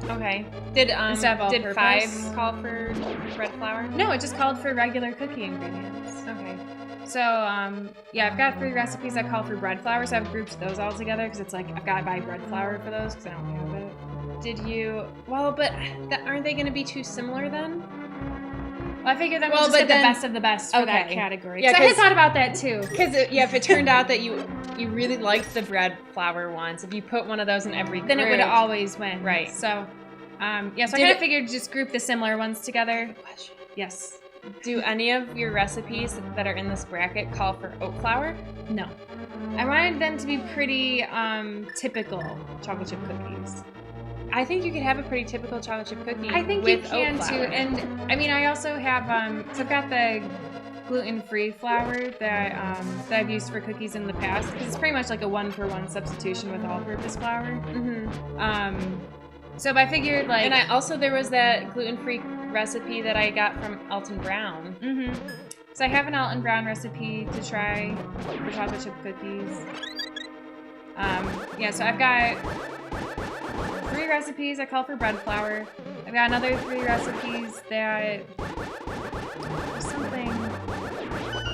Okay. Did Instead of all-purpose. 5 call for bread flour? No, it just called for regular cookie ingredients. Okay. So, yeah, I've got 3 recipes that call for bread flour, so I've grouped those all together, because it's like, I've got to buy bread flour for those, because I don't have it. Did you... Well, but aren't they going to be too similar then? Well, I figured that Well, we'll just but get the then- best of the best for that Okay. category. Yeah, Yeah, I had 'cause- thought about that too. Because if it turned out that you really liked the bread flour ones, if you put one of those in every Then it group, would always win. Right. So, yeah, so I Did kind of it- figured just group the similar ones together. Yes. Do any of your recipes that are in this bracket call for oat flour? No. I wanted them to be pretty typical chocolate chip cookies. I think you could have a pretty typical chocolate chip cookie. I think you with can oat too. flour. And I mean, I also have so I've got the gluten-free flour that I've used for cookies in the past because it's pretty much like a 1-for-1 substitution with all-purpose flour. Mhm. So if I figured like, And I also there was that gluten-free recipe that I got from Alton Brown. So I have an Alton Brown recipe to try for chocolate chip cookies. Yeah, so I've got 3 recipes that call for bread flour. I've got another 3 recipes that there's something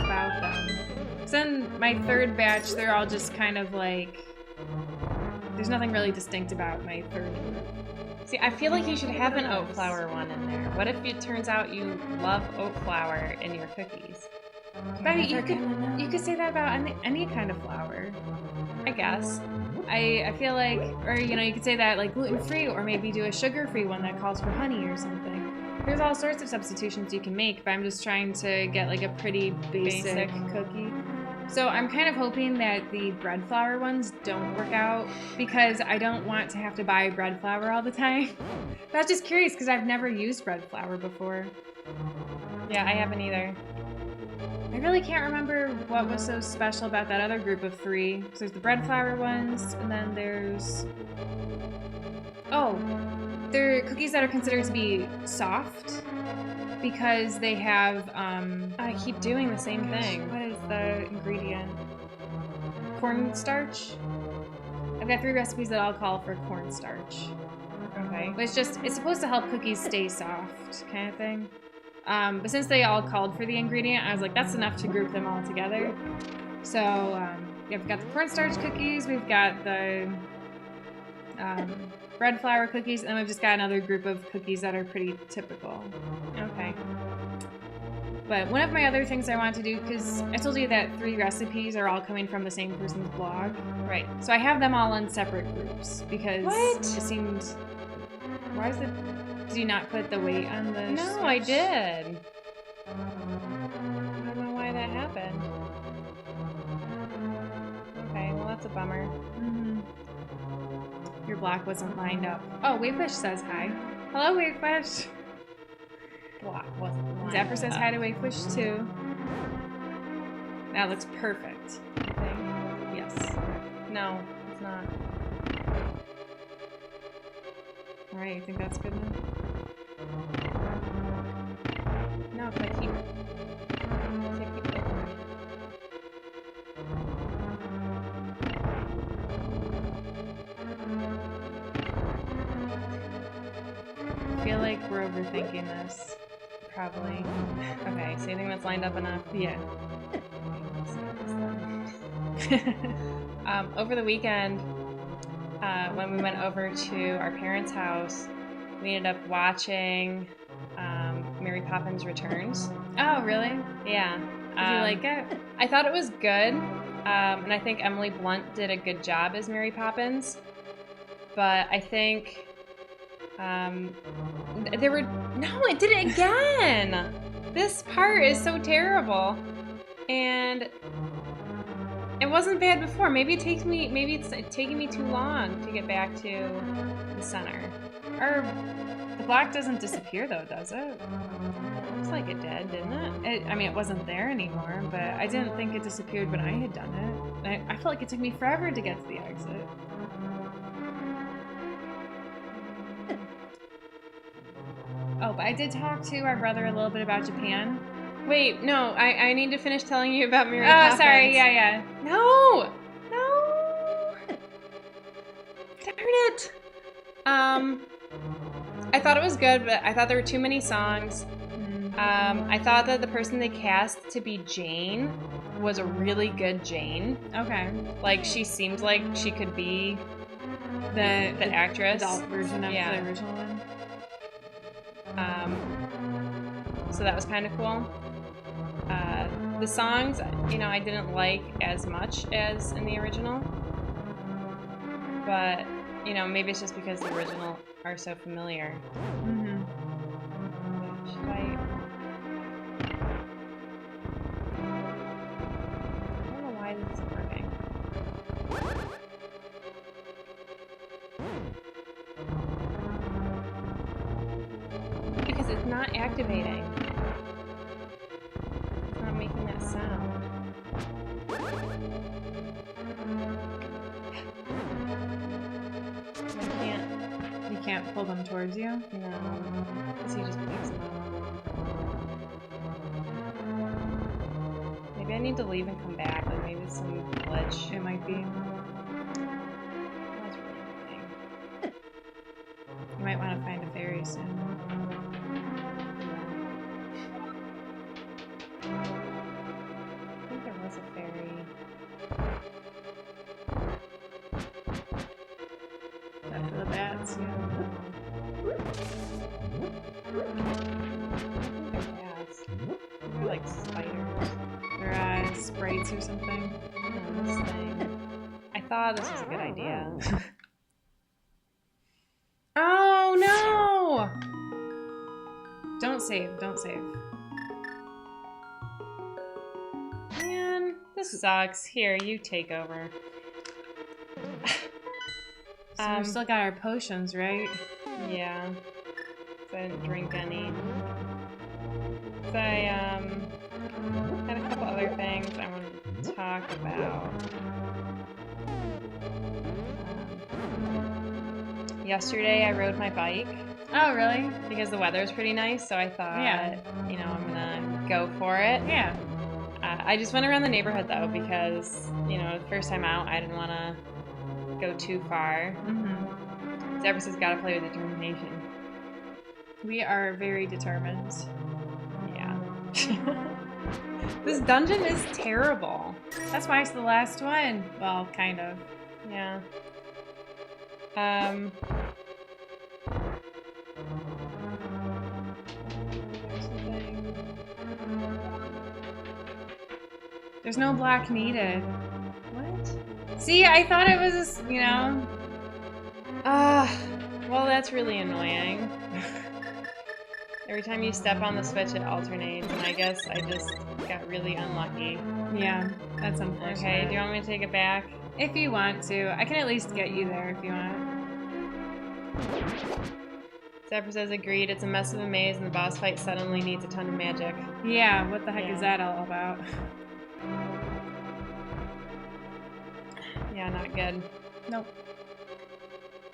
about them. So then my third batch, they're all just kind of like, there's nothing really distinct about my third group. See, I feel like you should have an oat flour one in there. What if it turns out you love oat flour in your cookies? But you could say that about any kind of flour. I guess. I feel like, or you could say that like gluten-free, or maybe do a sugar-free one that calls for honey or something. There's all sorts of substitutions you can make, but I'm just trying to get like a pretty basic cookie. So I'm kind of hoping that the bread flour ones don't work out because I don't want to have to buy bread flour all the time. But I was just curious because I've never used bread flour before. Yeah, I haven't either. I really can't remember what was so special about that other group of 3. So there's the bread flour ones, and then there's... Oh, they're cookies that are considered to be soft because they have... I keep doing the same thing. What is the ingredient? Cornstarch? I've got 3 recipes that all call for cornstarch. Okay. But it's supposed to help cookies stay soft, kind of thing. But since they all called for the ingredient, I was like, that's enough to group them all together. So, yeah, we've got the cornstarch cookies, we've got the bread flour cookies, and then we've just got another group of cookies that are pretty typical. Okay. But one of my other things I wanted to do, because I told you that 3 recipes are all coming from the same person's blog. Right. So I have them all in separate groups because What? it seemed... Why is it... Did you not put the weight on the No, I switch? did. I don't know why that happened. Okay, well that's a bummer. Mhm. Your block wasn't lined up. Oh, Wavefish says hi. Hello, Wavefish. Block wasn't lined Zephyr says up. hi to Wavefish too. That looks perfect. Yes. No, it's not. All right, you think that's good enough? No, because I keep looking. I feel like we're overthinking this. Probably. Okay, so you think that's lined up enough? Yeah. Over the weekend, when we went over to our parents' house, we ended up watching Mary Poppins Returns. Oh, really? Yeah. Did you like it? I thought it was good, and I think Emily Blunt did a good job as Mary Poppins. But I think there were... No, it did it again! This part is so terrible. And it wasn't bad before. Maybe it's taking me too long to get back to the center. Or the block doesn't disappear though, does it? Looks like it did, didn't it? I mean, it wasn't there anymore, but I didn't think it disappeared when I had done it. I felt like it took me forever to get to the exit. Oh, but I did talk to our brother a little bit about Japan. Wait, no, I need to finish telling you about Mary Poppins. Oh, sorry, yeah. No! Darn it! I thought it was good, but I thought there were too many songs. I thought that the person they cast to be Jane was a really good Jane. Okay. Like, she seemed like she could be the actress. Adult version of Yeah. the original one. so that was kind of cool. The songs, you know, I didn't like as much as in the original, but you know, maybe it's just because the original are so familiar. Mm-hmm. Should I don't know why this isn't working. Because it's not activating. It's not making that sound. I can't. You can't pull them towards you? No. Because he just picks them up. Maybe I need to leave and come back. Like maybe it's some glitch. It might be. That's really annoying. You might want to find a fairy soon. I think there was a fairy. That for the bats, yeah. They're bats. They're like spiders. They're sprites or something. This thing. I thought this was a good idea. Oh no! Don't save, don't save. Man, this sucks. Here, you take over. So we've still got our potions, right? Yeah. So I didn't drink any. So I had a couple other things I wanted to talk about. Yesterday I rode my bike Oh, really? because the weather's pretty nice, so I thought, Yeah. you know, I'm gonna go for it. Yeah. I just went around the neighborhood though because, you know, the first time out I didn't want to go too far. Mm-hmm. Zebras has got to play with determination. We are very determined. Yeah. This dungeon is terrible. That's why it's the last one. Well, kind of. Yeah. There's no block needed. What? See, I thought it was, you know. Well, that's really annoying. Every time you step on the switch, it alternates, and I guess I just got really unlucky. Yeah, that's unfortunate. Okay, do you want me to take it back? If you want to. I can at least get you there if you want. Zephyr says agreed. It's a mess of a maze, and the boss fight suddenly needs a ton of magic. Yeah, what the heck Yeah. is that all about? Yeah, not good. Nope.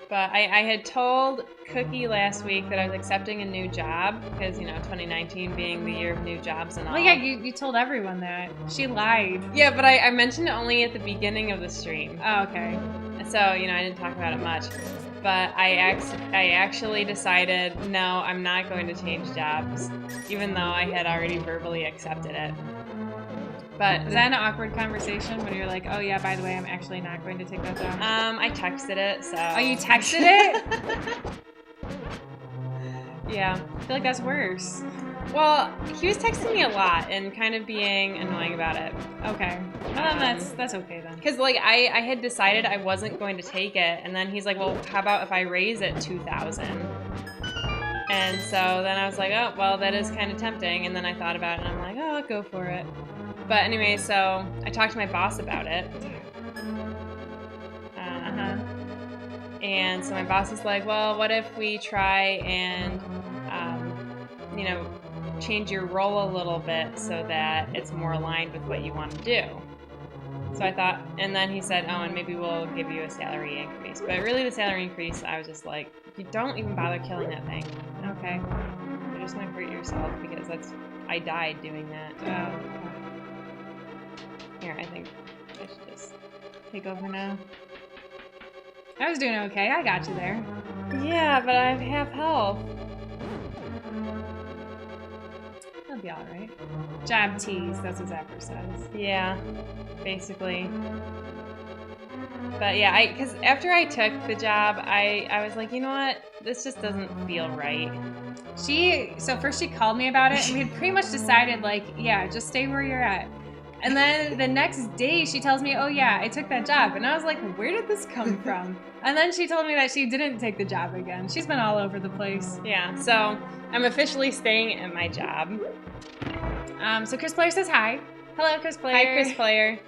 But I had told Cookie last week that I was accepting a new job because, you know, 2019 being the year of new jobs and all. Well, yeah, you told everyone that. She lied. Yeah, but I mentioned it only at the beginning of the stream. Oh, okay. So, you know, I didn't talk about it much. But I actually decided, no, I'm not going to change jobs, even though I had already verbally accepted it. But Was that an awkward conversation when you're like, oh yeah, by the way, I'm actually not going to take that job? I texted it, so. Oh, you texted it? Yeah. I feel like that's worse. Well, he was texting me a lot and kind of being annoying about it. Okay. Well, then that's okay then. Because, like, I had decided I wasn't going to take it, and then he's like, well, how about if I raise it 2,000? And so then I was like, oh, well, that is kind of tempting. And then I thought about it, and I'm like, oh, I'll go for it. But anyway, so I talked to my boss about it. And so my boss is like, well, what if we try and, you know, change your role a little bit so that it's more aligned with what you want to do. So I thought, and then he said, oh, and maybe we'll give you a salary increase. But really the salary increase, I was just like, you don't even bother killing that thing. Okay. You're just going to hurt yourself because I died doing that. Here, I think I should just Take over now. I was doing okay. I got you there. Yeah, but I have half health. That'll be alright. Job tease, that's what Zapper says. Yeah, basically. But yeah, because after I took the job, I was like, you know what? This just doesn't feel right. So first she called me about it, and we had pretty much decided, like, yeah, just stay where you're at. And then the next day she tells me, oh yeah, I took that job. And I was like, where did this come from? And then she told me that she didn't take the job again. She's been all over the place. Yeah, so I'm officially staying at my job. So Chris Player says hi. Hello, Chris Player. Hi, Chris Player.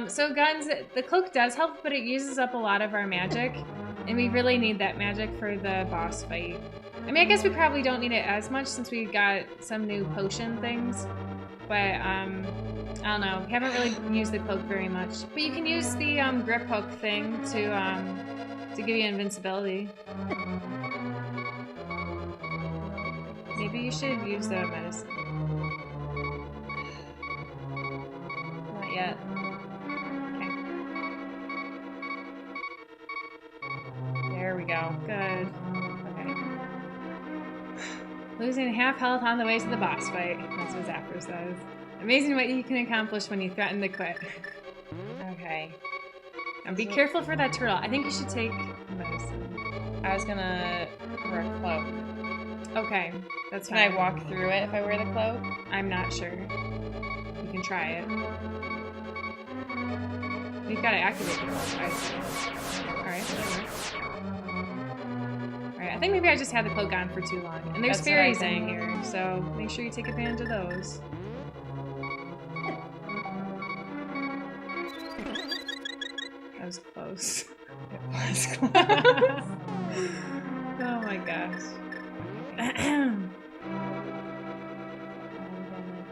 So guns, the cloak does help, but it uses up a lot of our magic. And we really need that magic for the boss fight. I mean, I guess we probably don't need it as much since we got some new potion things. But, I don't know. We haven't really used the cloak very much. But you can use the grip hook thing to give you invincibility. Maybe you should use the medicine. Not yet. Okay. There we go. Good. Okay. Losing half health on the way to the boss fight. That's what Zapper says. Amazing what you can accomplish when you threaten to quit. Okay. And be careful for that turtle. I think you should take medicine. I was gonna wear a cloak. Okay, that's Can fine. I walk through it if I wear the cloak? I'm not sure. You can try it. You've got to activate the cloak. Alright, that works. Alright, I think maybe I just had the cloak on for too long. And there's That's what I fairies in think. here, so make sure you take advantage of those. That was close. It was close. Oh my gosh. I'm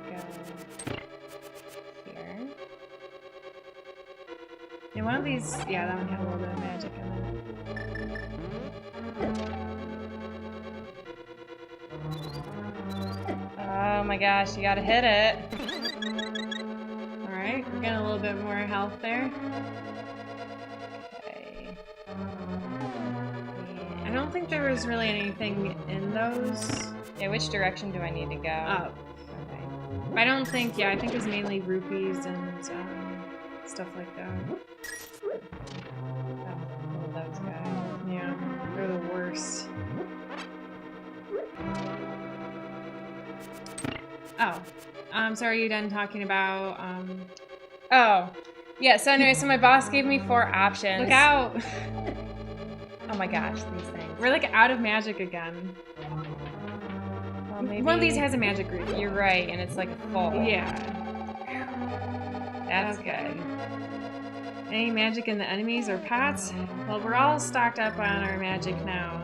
gonna go here. Yeah, one of these, yeah, that one had a little bit of magic in it. Oh my gosh, you gotta hit it. Alright, we're getting a little bit more health there. Okay. I don't think there was really anything in those. Yeah, which direction do I need to go? Up. Okay. I don't think, yeah, I think it was mainly rupees and stuff like that. Oh, those guys. Yeah, they're the worst. Oh, so are you done talking about, Oh. Yeah, so anyway, so my boss gave me 4 options. look out! Oh my gosh, these things. We're like out of magic again. Well, maybe... One of these has a magic group. You're right, and it's like full. Yeah. That's Okay. good. Any magic in the enemies or pots? Well, we're all stocked up on our magic now.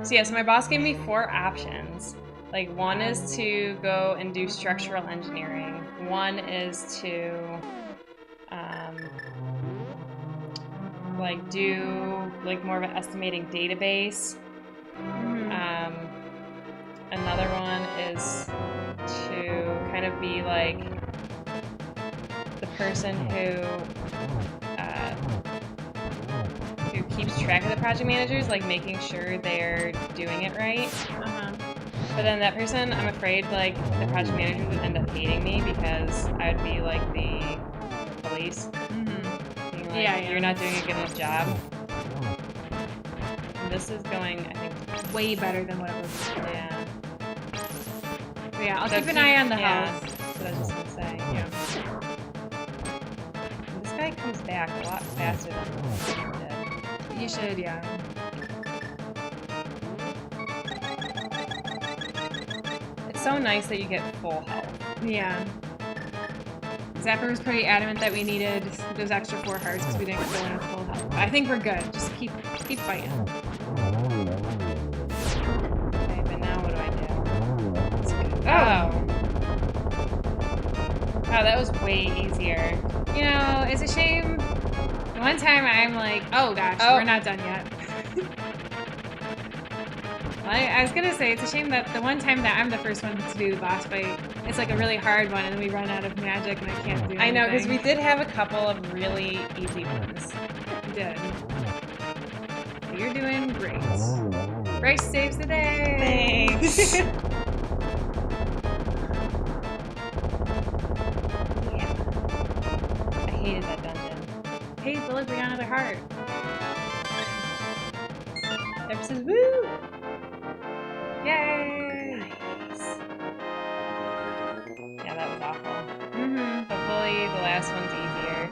So yeah, so my boss gave me 4 options. Like, one is to go and do structural engineering. One is to, like, do, like, more of an estimating database. Another one is to kind of be, like, the person who keeps track of the project managers, like, making sure they're doing it right. But then that person, I'm afraid, like, the project manager would end up hating me because I would be like the police. Being like, Yeah. You're not doing a good enough job. And this is going, I think, Way better than what it was before. yeah. But yeah, I'll So keep an eye on the yeah, health. that's what I was just gonna say. Yeah. This guy comes back a lot faster than this one did. You should, yeah. It's so nice that you get full health. Yeah. Zapper was pretty adamant that we needed those extra 4 hearts because we didn't go in full health. I think we're good. Just keep fighting. Okay, but now what do I do? Oh. Oh, that was way easier. You know, it's a shame. One time I'm like, oh gosh, Oh. we're not done yet. I was gonna say, it's a shame that the one time that I'm the first one to do the boss fight, it's like a really hard one and then we run out of magic and I can't do anything. I know, because we did have a couple of really easy ones. We did. You're doing great. Bryce saves the day! Thanks. Yeah. I hated that dungeon. Hey, look, we got another heart. Ever says woo! Yay! Nice. Yeah, that was awful. Mm-hmm. Hopefully the last one's easier.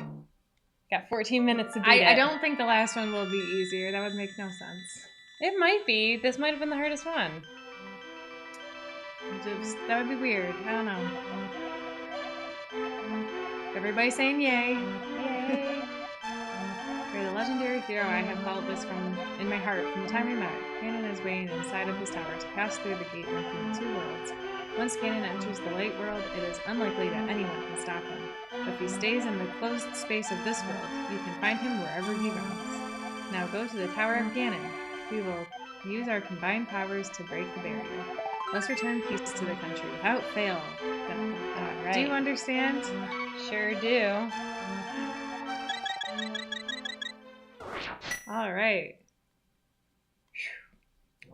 Got 14 minutes to beat it. I don't think the last one will be easier. That would make no sense. It might be. This might have been the hardest one. That would be weird. I don't know. Everybody saying yay. Yay. You're the legendary hero I have felt this from in my heart from the time we met. Ganon is waiting inside of his tower to pass through the gate between the two worlds. Once Ganon enters the light world, it is unlikely that anyone can stop him. But if he stays in the closed space of this world, you can find him wherever he roams. Now go to the Tower of Ganon. We will use our combined powers to break the barrier. Let's return peace to the country without fail. All right. Do you understand? Sure do. All right.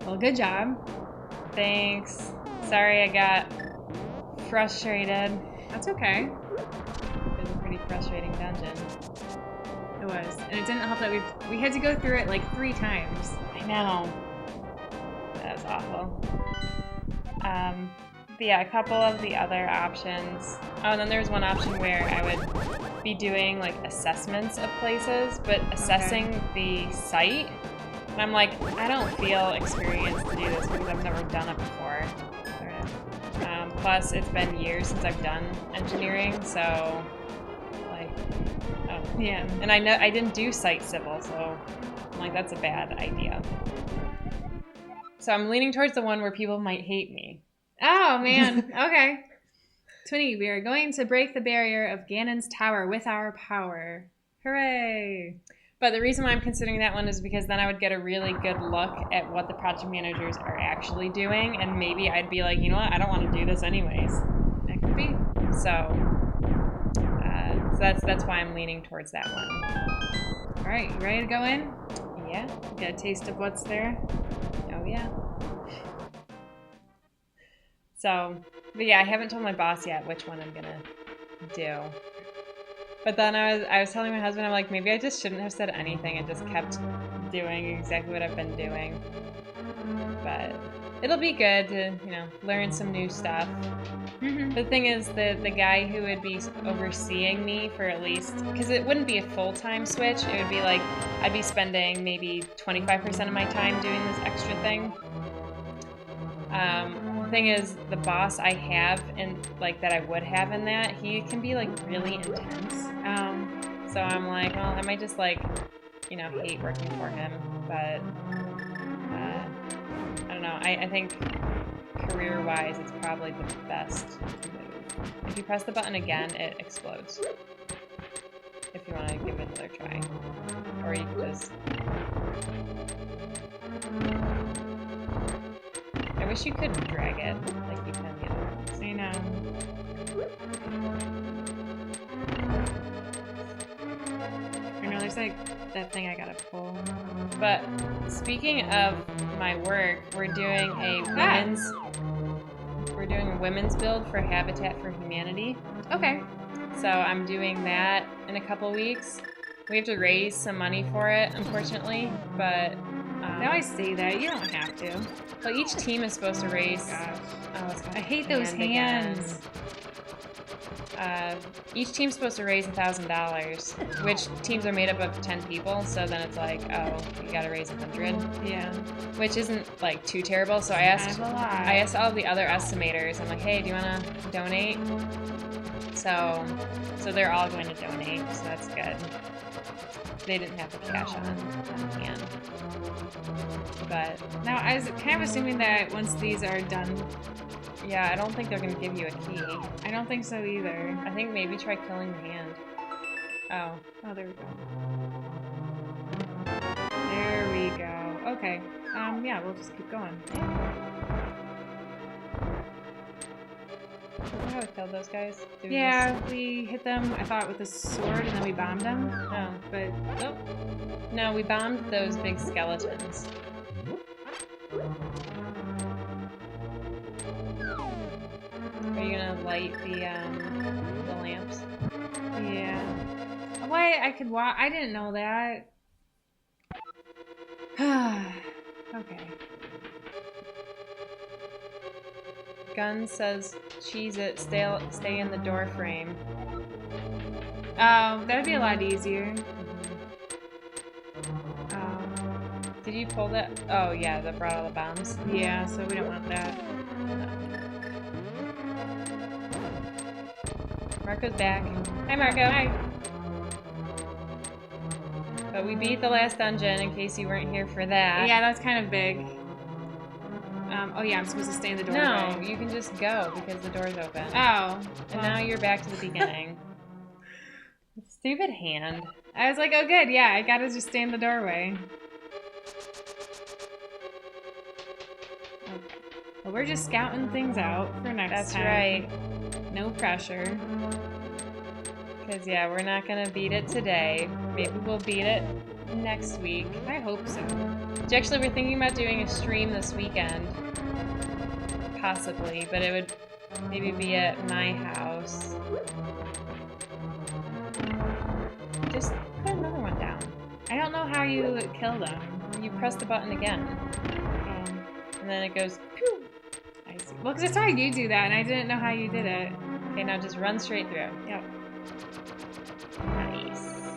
Well, good job. Thanks. Sorry I got frustrated. That's okay. It was a pretty frustrating dungeon. It was. And it didn't help that we had to go through it like 3 times. I know. That was awful. But yeah, a couple of the other options. Oh, and then there's one option where I would be doing like assessments of places, but assessing the site. And I'm like, I don't feel experienced to do this because I've never done it before. Plus, it's been years since I've done engineering, so like, I don't know. Yeah. And I know I didn't do site civil, so I'm like, that's a bad idea. So I'm leaning towards the one where people might hate me. Oh, man. Okay. Twinny, we are going to break the barrier of Ganon's tower with our power. Hooray. But the reason why I'm considering that one is because then I would get a really good look at what the project managers are actually doing, and maybe I'd be like, you know what, I don't want to do this anyways. That could be. So that's why I'm leaning towards that one. All right, you ready to go in? Yeah. Get a taste of what's there? Oh, yeah. So, but yeah, I haven't told my boss yet which one I'm gonna do. But then I was telling my husband, I'm like, maybe I just shouldn't have said anything and just kept doing exactly what I've been doing. But it'll be good to, you know, learn some new stuff. The thing is, the guy who would be overseeing me for at least, because it wouldn't be a full-time switch, it would be like, I'd be spending maybe 25% of my time doing this extra thing. The thing is, the boss I have, and like that I would have in that, he can be like really intense. So I'm like, well, I might just like, you know, hate working for him, but I don't know. I think career-wise, it's probably the best to move. If you press the button again, it explodes. If you want to give it another try, or you can just. I wish you could drag it like you can the other ones. I know. I know, there's like that thing I gotta pull. But speaking of my work, we're doing a women's build for Habitat for Humanity. Okay. So I'm doing that in a couple weeks. We have to raise some money for it, unfortunately, but now I say that, you don't have to. Well, each team is supposed to raise. I hate those hands. Each team's supposed to raise $1,000, which teams are made up of 10 people. So then it's like, oh, you gotta raise 100. Yeah. Which isn't like too terrible. So I asked all the other estimators. I'm like, hey, do you wanna donate? So they're all going to donate. So that's good. They didn't have the cash on hand. But now I was kind of assuming that once these are done. Yeah, I don't think they're going to give you a key. I don't think so either. I think maybe try killing the hand. Oh, there we go. There we go. Okay. Yeah, we'll just keep going. Remember how we killed those guys? Yeah, we hit them, I thought, with a sword, and then we bombed them. Oh, but nope. No, we bombed those big skeletons. Are you gonna light the lamps? Yeah. Why I could walk? I didn't know that. Okay. gun says cheese it, stay in the door frame. Oh, that would be a lot easier. Did you pull that? Oh yeah, that brought all the bombs. Yeah, so we don't want that. Marco's back. Hi Marco. Hi. But we beat the last dungeon in case you weren't here for that. Yeah, that's kind of big. Oh yeah, I'm supposed to stay in the doorway. No, you can just go because the door's open. Oh. And now you're back to the beginning. Stupid hand. I was like, oh good, yeah, I gotta just stay in the doorway. Okay. Well, we're just scouting things out for next time. That's right. No pressure. Because, yeah, we're not going to beat it today. Maybe we'll beat it next week. I hope so. Actually, we're thinking about doing a stream this weekend. Possibly, but it would maybe be at my house. Just put another one down. I don't know how you kill them. You press the button again. And then it goes, pew! I see. Well, because I saw you do that, and I didn't know how you did it. Okay, now just run straight through. Yep. Nice.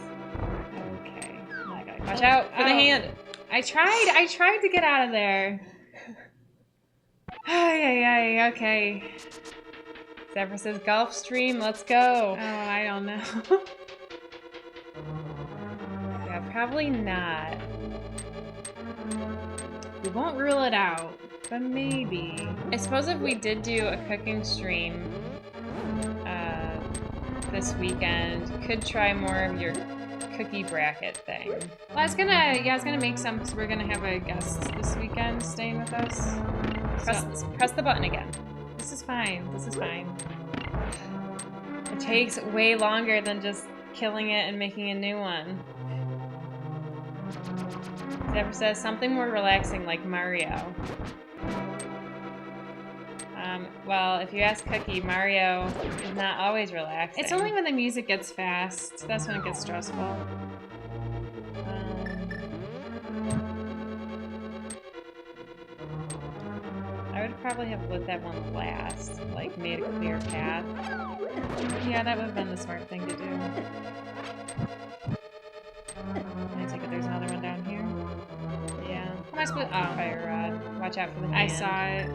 Okay. Oh my God. Watch out for the hand. I tried to get out of there. Ay, okay. Zephyr says golf stream, let's go. Oh, I don't know. Yeah, probably not. We won't rule it out, but maybe. I suppose if we did do a cooking stream this weekend, could try more of your cookie bracket thing. Well, I was gonna make some because we're gonna have a guest this weekend staying with us. Press the button again. This is fine. This is fine. It takes way longer than just killing it and making a new one. Zephyr says something more relaxing like Mario. Well, if you ask Cookie, Mario is not always relaxing. It's only when the music gets fast. That's when it gets stressful. I would probably have lit that one last, like made a clear path. Yeah, that would have been the smart thing to do. I take it there's another one down here. Yeah. How am I supposed to... Oh. Fire rod. Watch out for the hand. I saw it.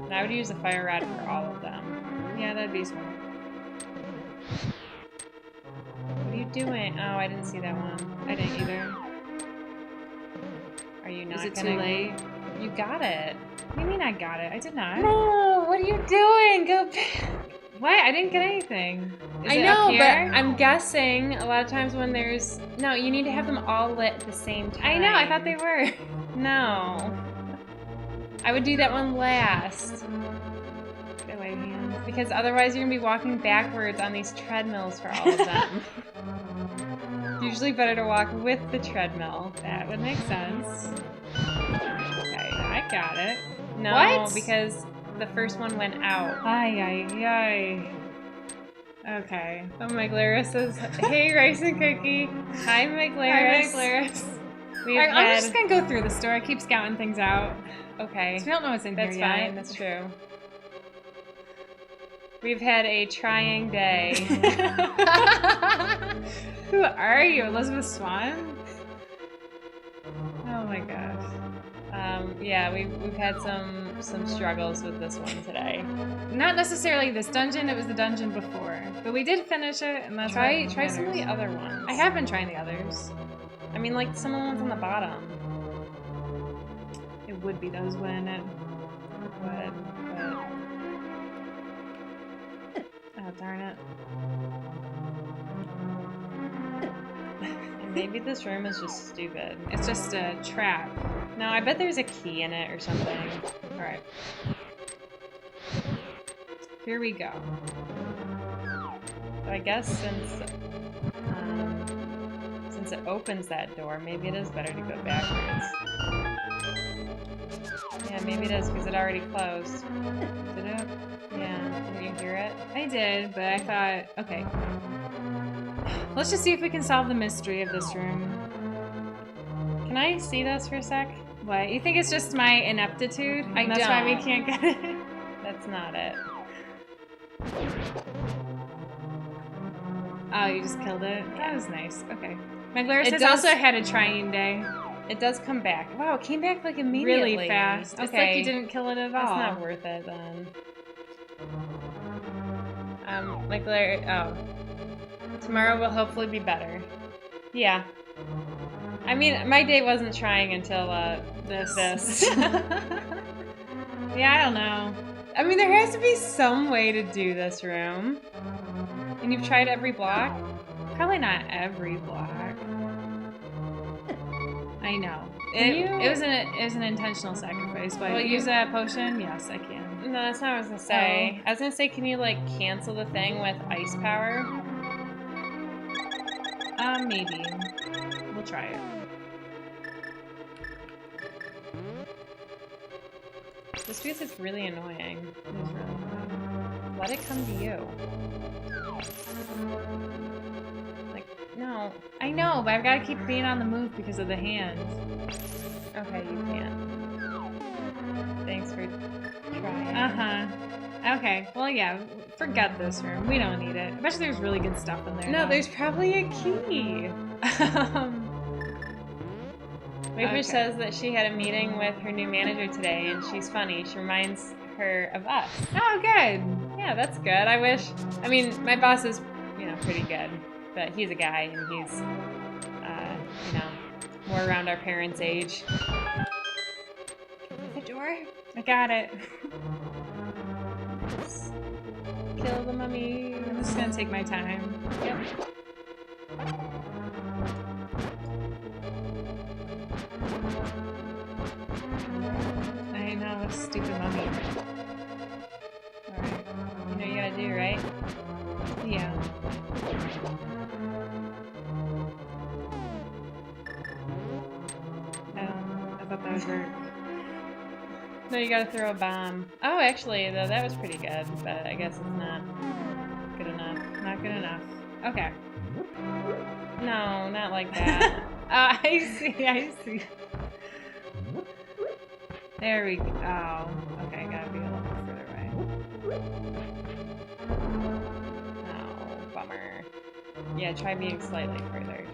And I would use the fire rod for all of them. Yeah, that'd be smart. What are you doing? Oh, I didn't see that one. I didn't either. Are you not Is it gonna... too late? You got it. What do you mean I got it? I did not. No, what are you doing? Go back. What? I didn't get anything. Is I it know, up here? but I'm guessing a lot of times when there's... No, you need to have them all lit at the same time. I know, I thought they were. No. I would do that one last. Get away, hands. Because otherwise you're going to be walking backwards on these treadmills for all of them. Usually better to walk with the treadmill. That would make sense. Okay. I got it. No, What? because the first one went out. Ay. Okay. Oh, Mike Lara says, hey, Rice and Cookie. Hi, Mike Lara. We've I'm had... just gonna go through the store. I keep scouting things out. Okay. We don't know what's in That's here yet. fine. That's true. We've had a trying day. Who are you, Elizabeth Swan? Oh my gosh. Yeah, we've had some struggles with this one today. Not necessarily this dungeon. It was the dungeon before, but we did finish it, and that's Try what some of the other ones. I have been trying the others. I mean, like some of the ones on the bottom. It would be those, wouldn't it? But Oh darn it. and maybe this room is just stupid. It's just a trap. No, I bet there's a key in it or something. All right. Here we go. So I guess since it opens that door, maybe it is better to go backwards. Yeah, maybe it is because it already closed. Did it? Yeah, didn't you hear it? I did, but I thought, okay. Let's just see if we can solve the mystery of this room. Can I see this for a sec? What? You think it's just my ineptitude? I That's why we don't. can't get it? not it. Oh, you just killed it? Yeah. That was nice. Okay. Maglaris It has does- also had a trying day. It does come back. Wow, it came back like immediately. Really fast. It's like Okay. you didn't kill it at all. That's not worth it then. Maglaris. Oh. Tomorrow will hopefully be better. Yeah. I mean, my day wasn't trying until this. Yeah, I don't know. I mean, there has to be some way to do this room. And you've tried every block? Probably not every block. I know. Can It was an intentional sacrifice, but Well, use that potion? Yes, I can. No, that's not what I was gonna say. I was gonna say, can you like cancel the thing with ice power? Maybe. We'll try it. Just because it's really annoying. It is really annoying. Let it come to you. Like, no. I know, but I've got to keep being on the move because of the hands. Okay, you can't. Thanks for trying. Okay. Well, yeah. Forget this room. We don't need it. I bet you there's really good stuff in there. No, though. there's probably a key. Wafer Okay. says that she had a meeting with her new manager today, and she's funny. She reminds her of us. Oh, good. Yeah, that's good. I wish. I mean, my boss is, pretty good, but he's a guy, and he's, more around our parents' age. The door. I got it. Kill the mummy. I'm just gonna take my time. Yep. I know, this stupid mummy. Alright. You know what you gotta do, right? Yeah. I thought that would work. No, you gotta throw a bomb. Oh, actually, though, that was pretty good, but I guess it's not good enough. Not good enough. Okay. No, not like that. I see. There we go. Oh, okay, gotta be a little bit further away. Oh, bummer. Yeah, try being slightly further.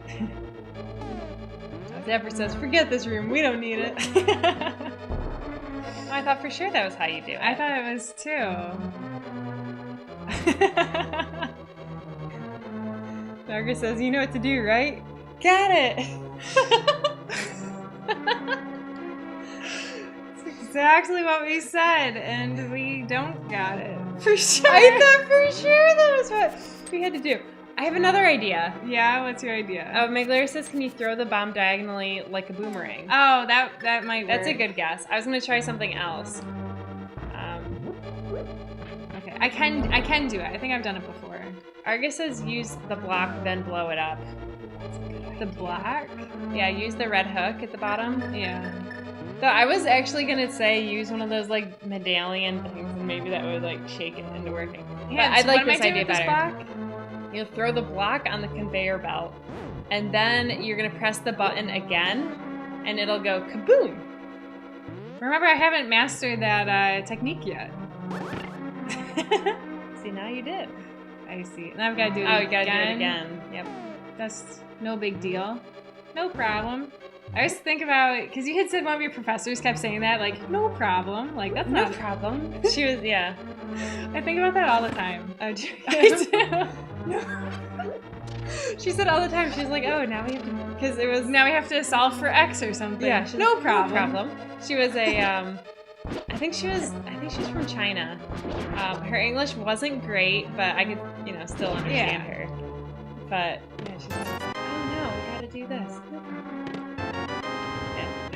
Zephyr says, forget this room, we don't need it. Oh, I thought for sure that was how you do it. I thought it was too. Margaret says, you know what to do, right? Got it! It's exactly what we said, and we don't got it. For sure! I thought for sure that was what we had to do. I have another idea. Yeah, what's your idea? Maglaris says, can you throw the bomb diagonally like a boomerang? Oh, that might work. That's a good guess. I was gonna try something else. Okay, I can do it. I think I've done it before. Argus says use the block, then blow it up. The black? Yeah, use the red hook at the bottom. Yeah. So I was actually gonna say use one of those like medallion things, and maybe that would like shake it into working. Yeah, but I'd so like what am this I doing idea with this better. block? You'll throw the block on the conveyor belt, and then you're gonna press the button again, and it'll go kaboom. Remember, I haven't mastered that technique yet. See, now you did. I see. Now I've got to do it Oh, again. you gotta do it again. Yep. That's no big deal. No problem. I always think about it, because you had said one of your professors kept saying that, like, no problem. Like, that's No not... problem. She was, yeah. I think about that all the time. Oh, do I do. She said all the time. She was like, "Oh, now we have to," because it was Now we have to solve for X or something. yeah. She's No like, problem. No problem. She was a I think she's from China. Her English wasn't great, but I could still understand her. But yeah, she's like, "Oh no, we got to do this." No problem.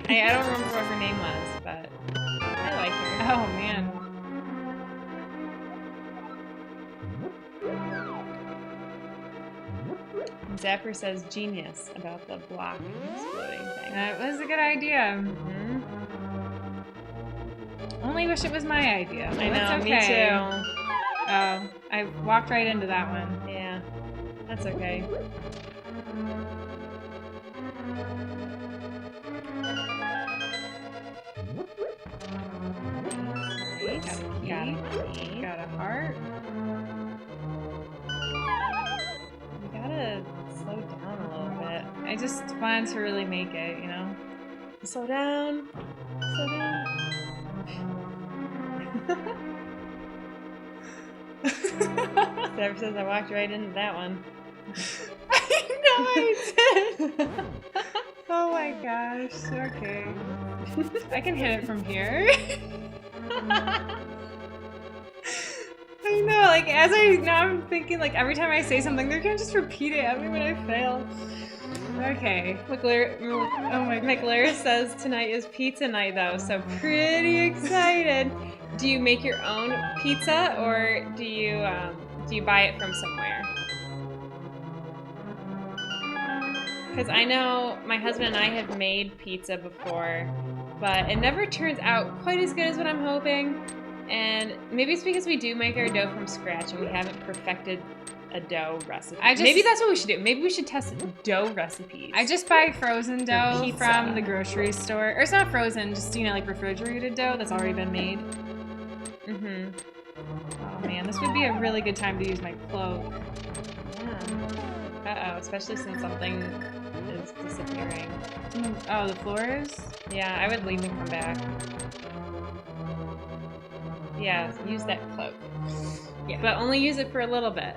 Yeah. I don't remember what her name was, but I like her. Oh, man. Zapper says genius about the block exploding thing. That was a good idea. Mhm. Only wish it was my idea. I know, That's me okay. too. Oh, I walked right into that one. Yeah, that's okay. Nice. Got a key. Got a key. Got a heart. We gotta slow down a little bit. I just wanted to really make it, you know? Slow down. Slow down. Sarah says I walked right into that one. I know I did. Oh my gosh. Okay. I can hit it from here. I know, like now I'm thinking like every time I say something, they're gonna just repeat it at me when I fail. Okay. McLaren says tonight is pizza night though, so pretty excited. Do you make your own pizza or do you buy it from somewhere? Because I know my husband and I have made pizza before, but it never turns out quite as good as what I'm hoping. And maybe it's because we do make our dough from scratch and we haven't perfected a dough recipe. Maybe that's what we should do. Maybe we should test dough recipes. I just buy frozen dough pizza. from the grocery store. Or it's not frozen, just, you know, like refrigerated dough that's already been made. Mm-hmm. Oh man, this would be a really good time to use my cloak. Yeah. Uh-oh, especially since something is disappearing. Oh, the floor is? Yeah, I would leave and come back. Yeah, use that cloak. Yeah. But only use it for a little bit.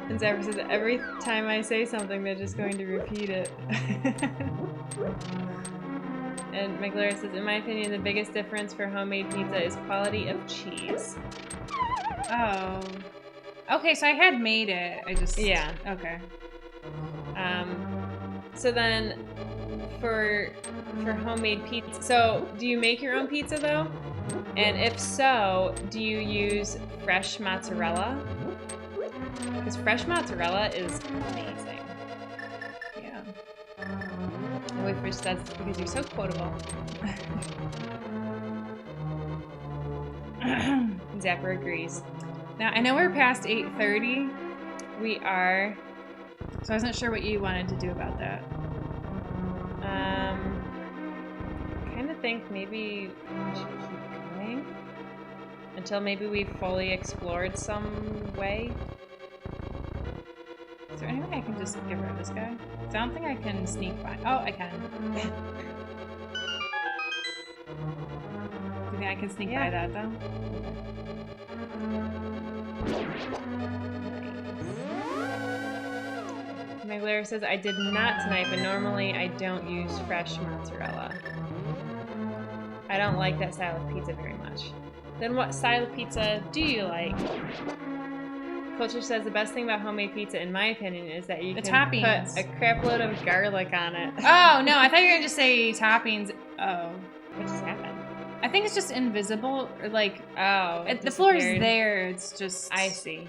And Zephyr says every time I say something, they're just going to repeat it. And McLaren says, in my opinion, the biggest difference for homemade pizza is quality of cheese. Oh. Okay, so I had made it. I just... Yeah. Okay. So then, for homemade pizza, so do you make your own pizza though? And if so, do you use fresh mozzarella? Because fresh mozzarella is amazing. Yeah. And Whitfish says it's because you're so quotable. Zapper agrees. Now, I know we're past 8:30, We are. so I wasn't sure what you wanted to do about that. Kind of think maybe we should keep going until maybe we've fully explored some way. Is there any way I can just get rid of this guy? 'Cause I don't think I can sneak by. Oh, I can. Do you think I can sneak by that, though? McLaren says, I did not tonight, but normally I don't use fresh mozzarella. I don't like that style of pizza very much. Then what style of pizza do you like? Culture says the best thing about homemade pizza, in my opinion, is that you The can toppings. put a crap load of garlic on it. Oh, no, I thought you were going to just say toppings. Oh. What just happened? I think it's just invisible, or like, Oh, it the floor is disappeared. there, it's just... I see.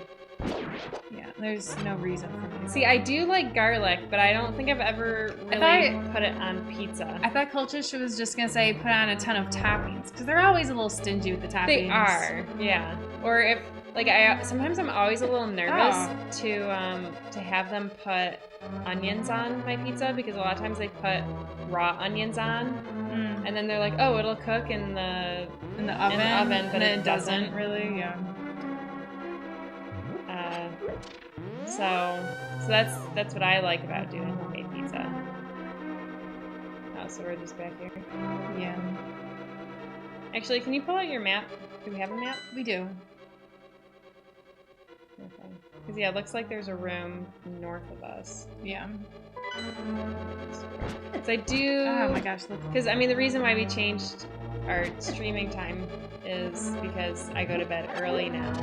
Yeah, there's no reason for me to See, I do like garlic, but I don't think I've ever really put it on pizza. I thought Culture was just going to say put on a ton of toppings, because they're always a little stingy with the toppings. They are, yeah. Or if, like, sometimes I'm always a little nervous to have them put onions on my pizza, because a lot of times they put raw onions on, and then they're like, oh, it'll cook in the oven, but it doesn't really, yeah. So that's what I like about doing homemade pizza. Oh, so we're just back here. Yeah. Actually, can you pull out your map? Do we have a map? We do. Okay. Because yeah, it looks like there's a room north of us. Yeah. So I do. Oh my gosh, look. Because I mean, the reason why we changed our streaming time is because I go to bed early now.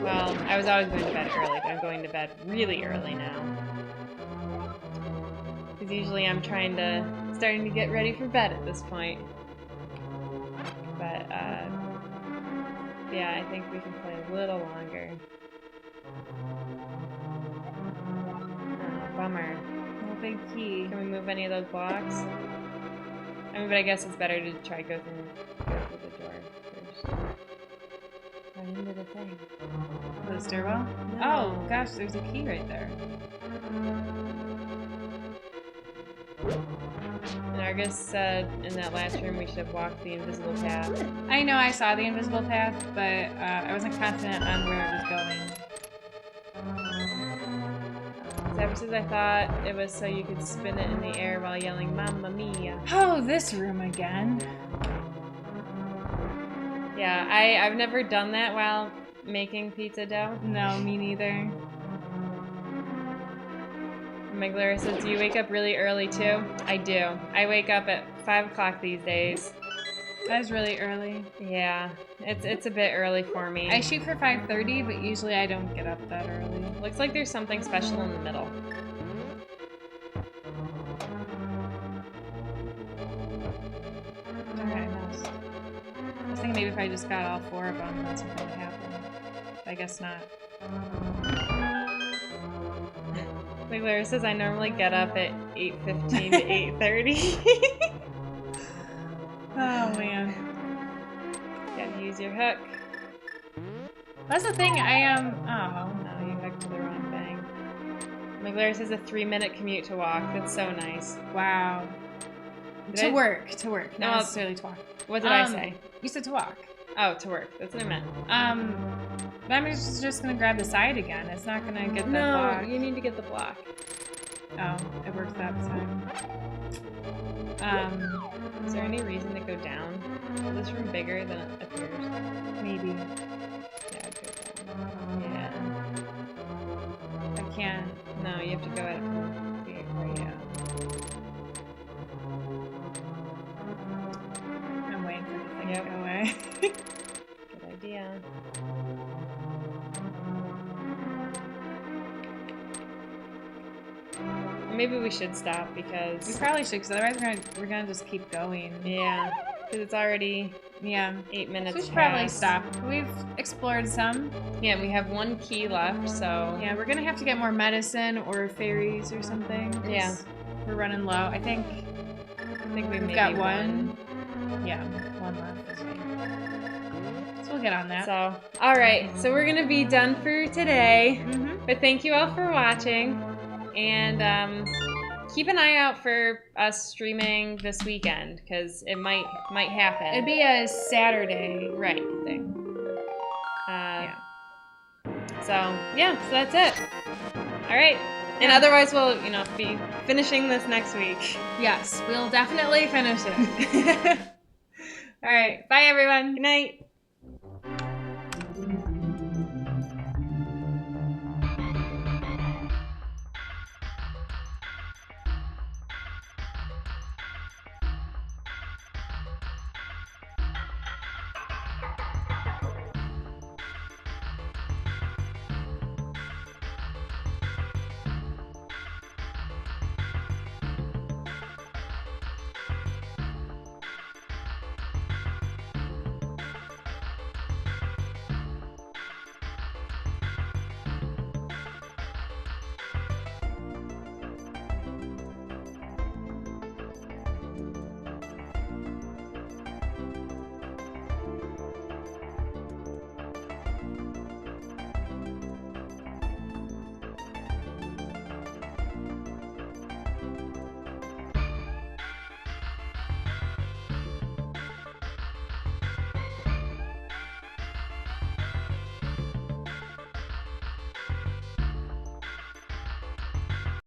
Well, I was always going to bed early, but I'm going to bed really early now. Because usually I'm starting to get ready for bed at this point. But, yeah, I think we can play a little longer. Oh, bummer. No big key. Can we move any of those blocks? I mean, but I guess it's better to try go through the door first. Run into the thing. The stairwell? No. Oh gosh, there's a key right there. And Argus said in that last room we should have walked the invisible path. I know I saw the invisible path, but I wasn't confident on where it was going. So ever since I thought it was so you could spin it in the air while yelling Mamma Mia. Oh, this room again. Yeah, I've never done that while making pizza dough. No, me neither. Migler says, do you wake up really early too? I do. I wake up at 5 o'clock these days. That was really early. Yeah, it's a bit early for me. I shoot for 5:30, but usually I don't get up that early. Looks like there's something special in the middle. Alright, mouse. I was thinking maybe if I just got all 4 of them, then something would happen. I guess not. Migler says, I normally get up at 8:15 to 8:30. Oh, man. Gotta use your hook. That's the thing, oh. No, you hooked to the wrong thing. Migler says a 3-minute commute to walk. That's so nice. Wow. To work, not No, necessarily to walk. What did I say? You said to walk. Oh, to work. That's what I meant. But I'm just gonna grab the side again. It's not gonna get the No, block. you need to get the block. Oh, it worked that time. Is there any reason to go down? Is this room bigger than it appears? Maybe. Yeah, I'd go down. Yeah. I can't. No, you have to go at it from the right out. I'm waiting for the thing Yep. to go away. Good idea. Maybe we should stop We because probably should, because otherwise we're gonna just keep going. yeah, because it's already Yeah. 8 minutes. So we should probably past. stop. We've explored some. Yeah, we have 1 key left, so Yeah, we're gonna have to get more medicine or fairies or something. 'Cause Yeah. we're running low. I think we've we've maybe got one. Yeah, 1 left. So we'll get on that. So, all right, so we're gonna be done for today. Mm-hmm. But thank you all for watching, and keep an eye out for us streaming this weekend because it might happen. It'd be a Saturday right. thing. Yeah. So that's it. All right, and otherwise we'll be finishing this next week. Yes, we'll definitely finish it. All right. Bye, everyone. Good night.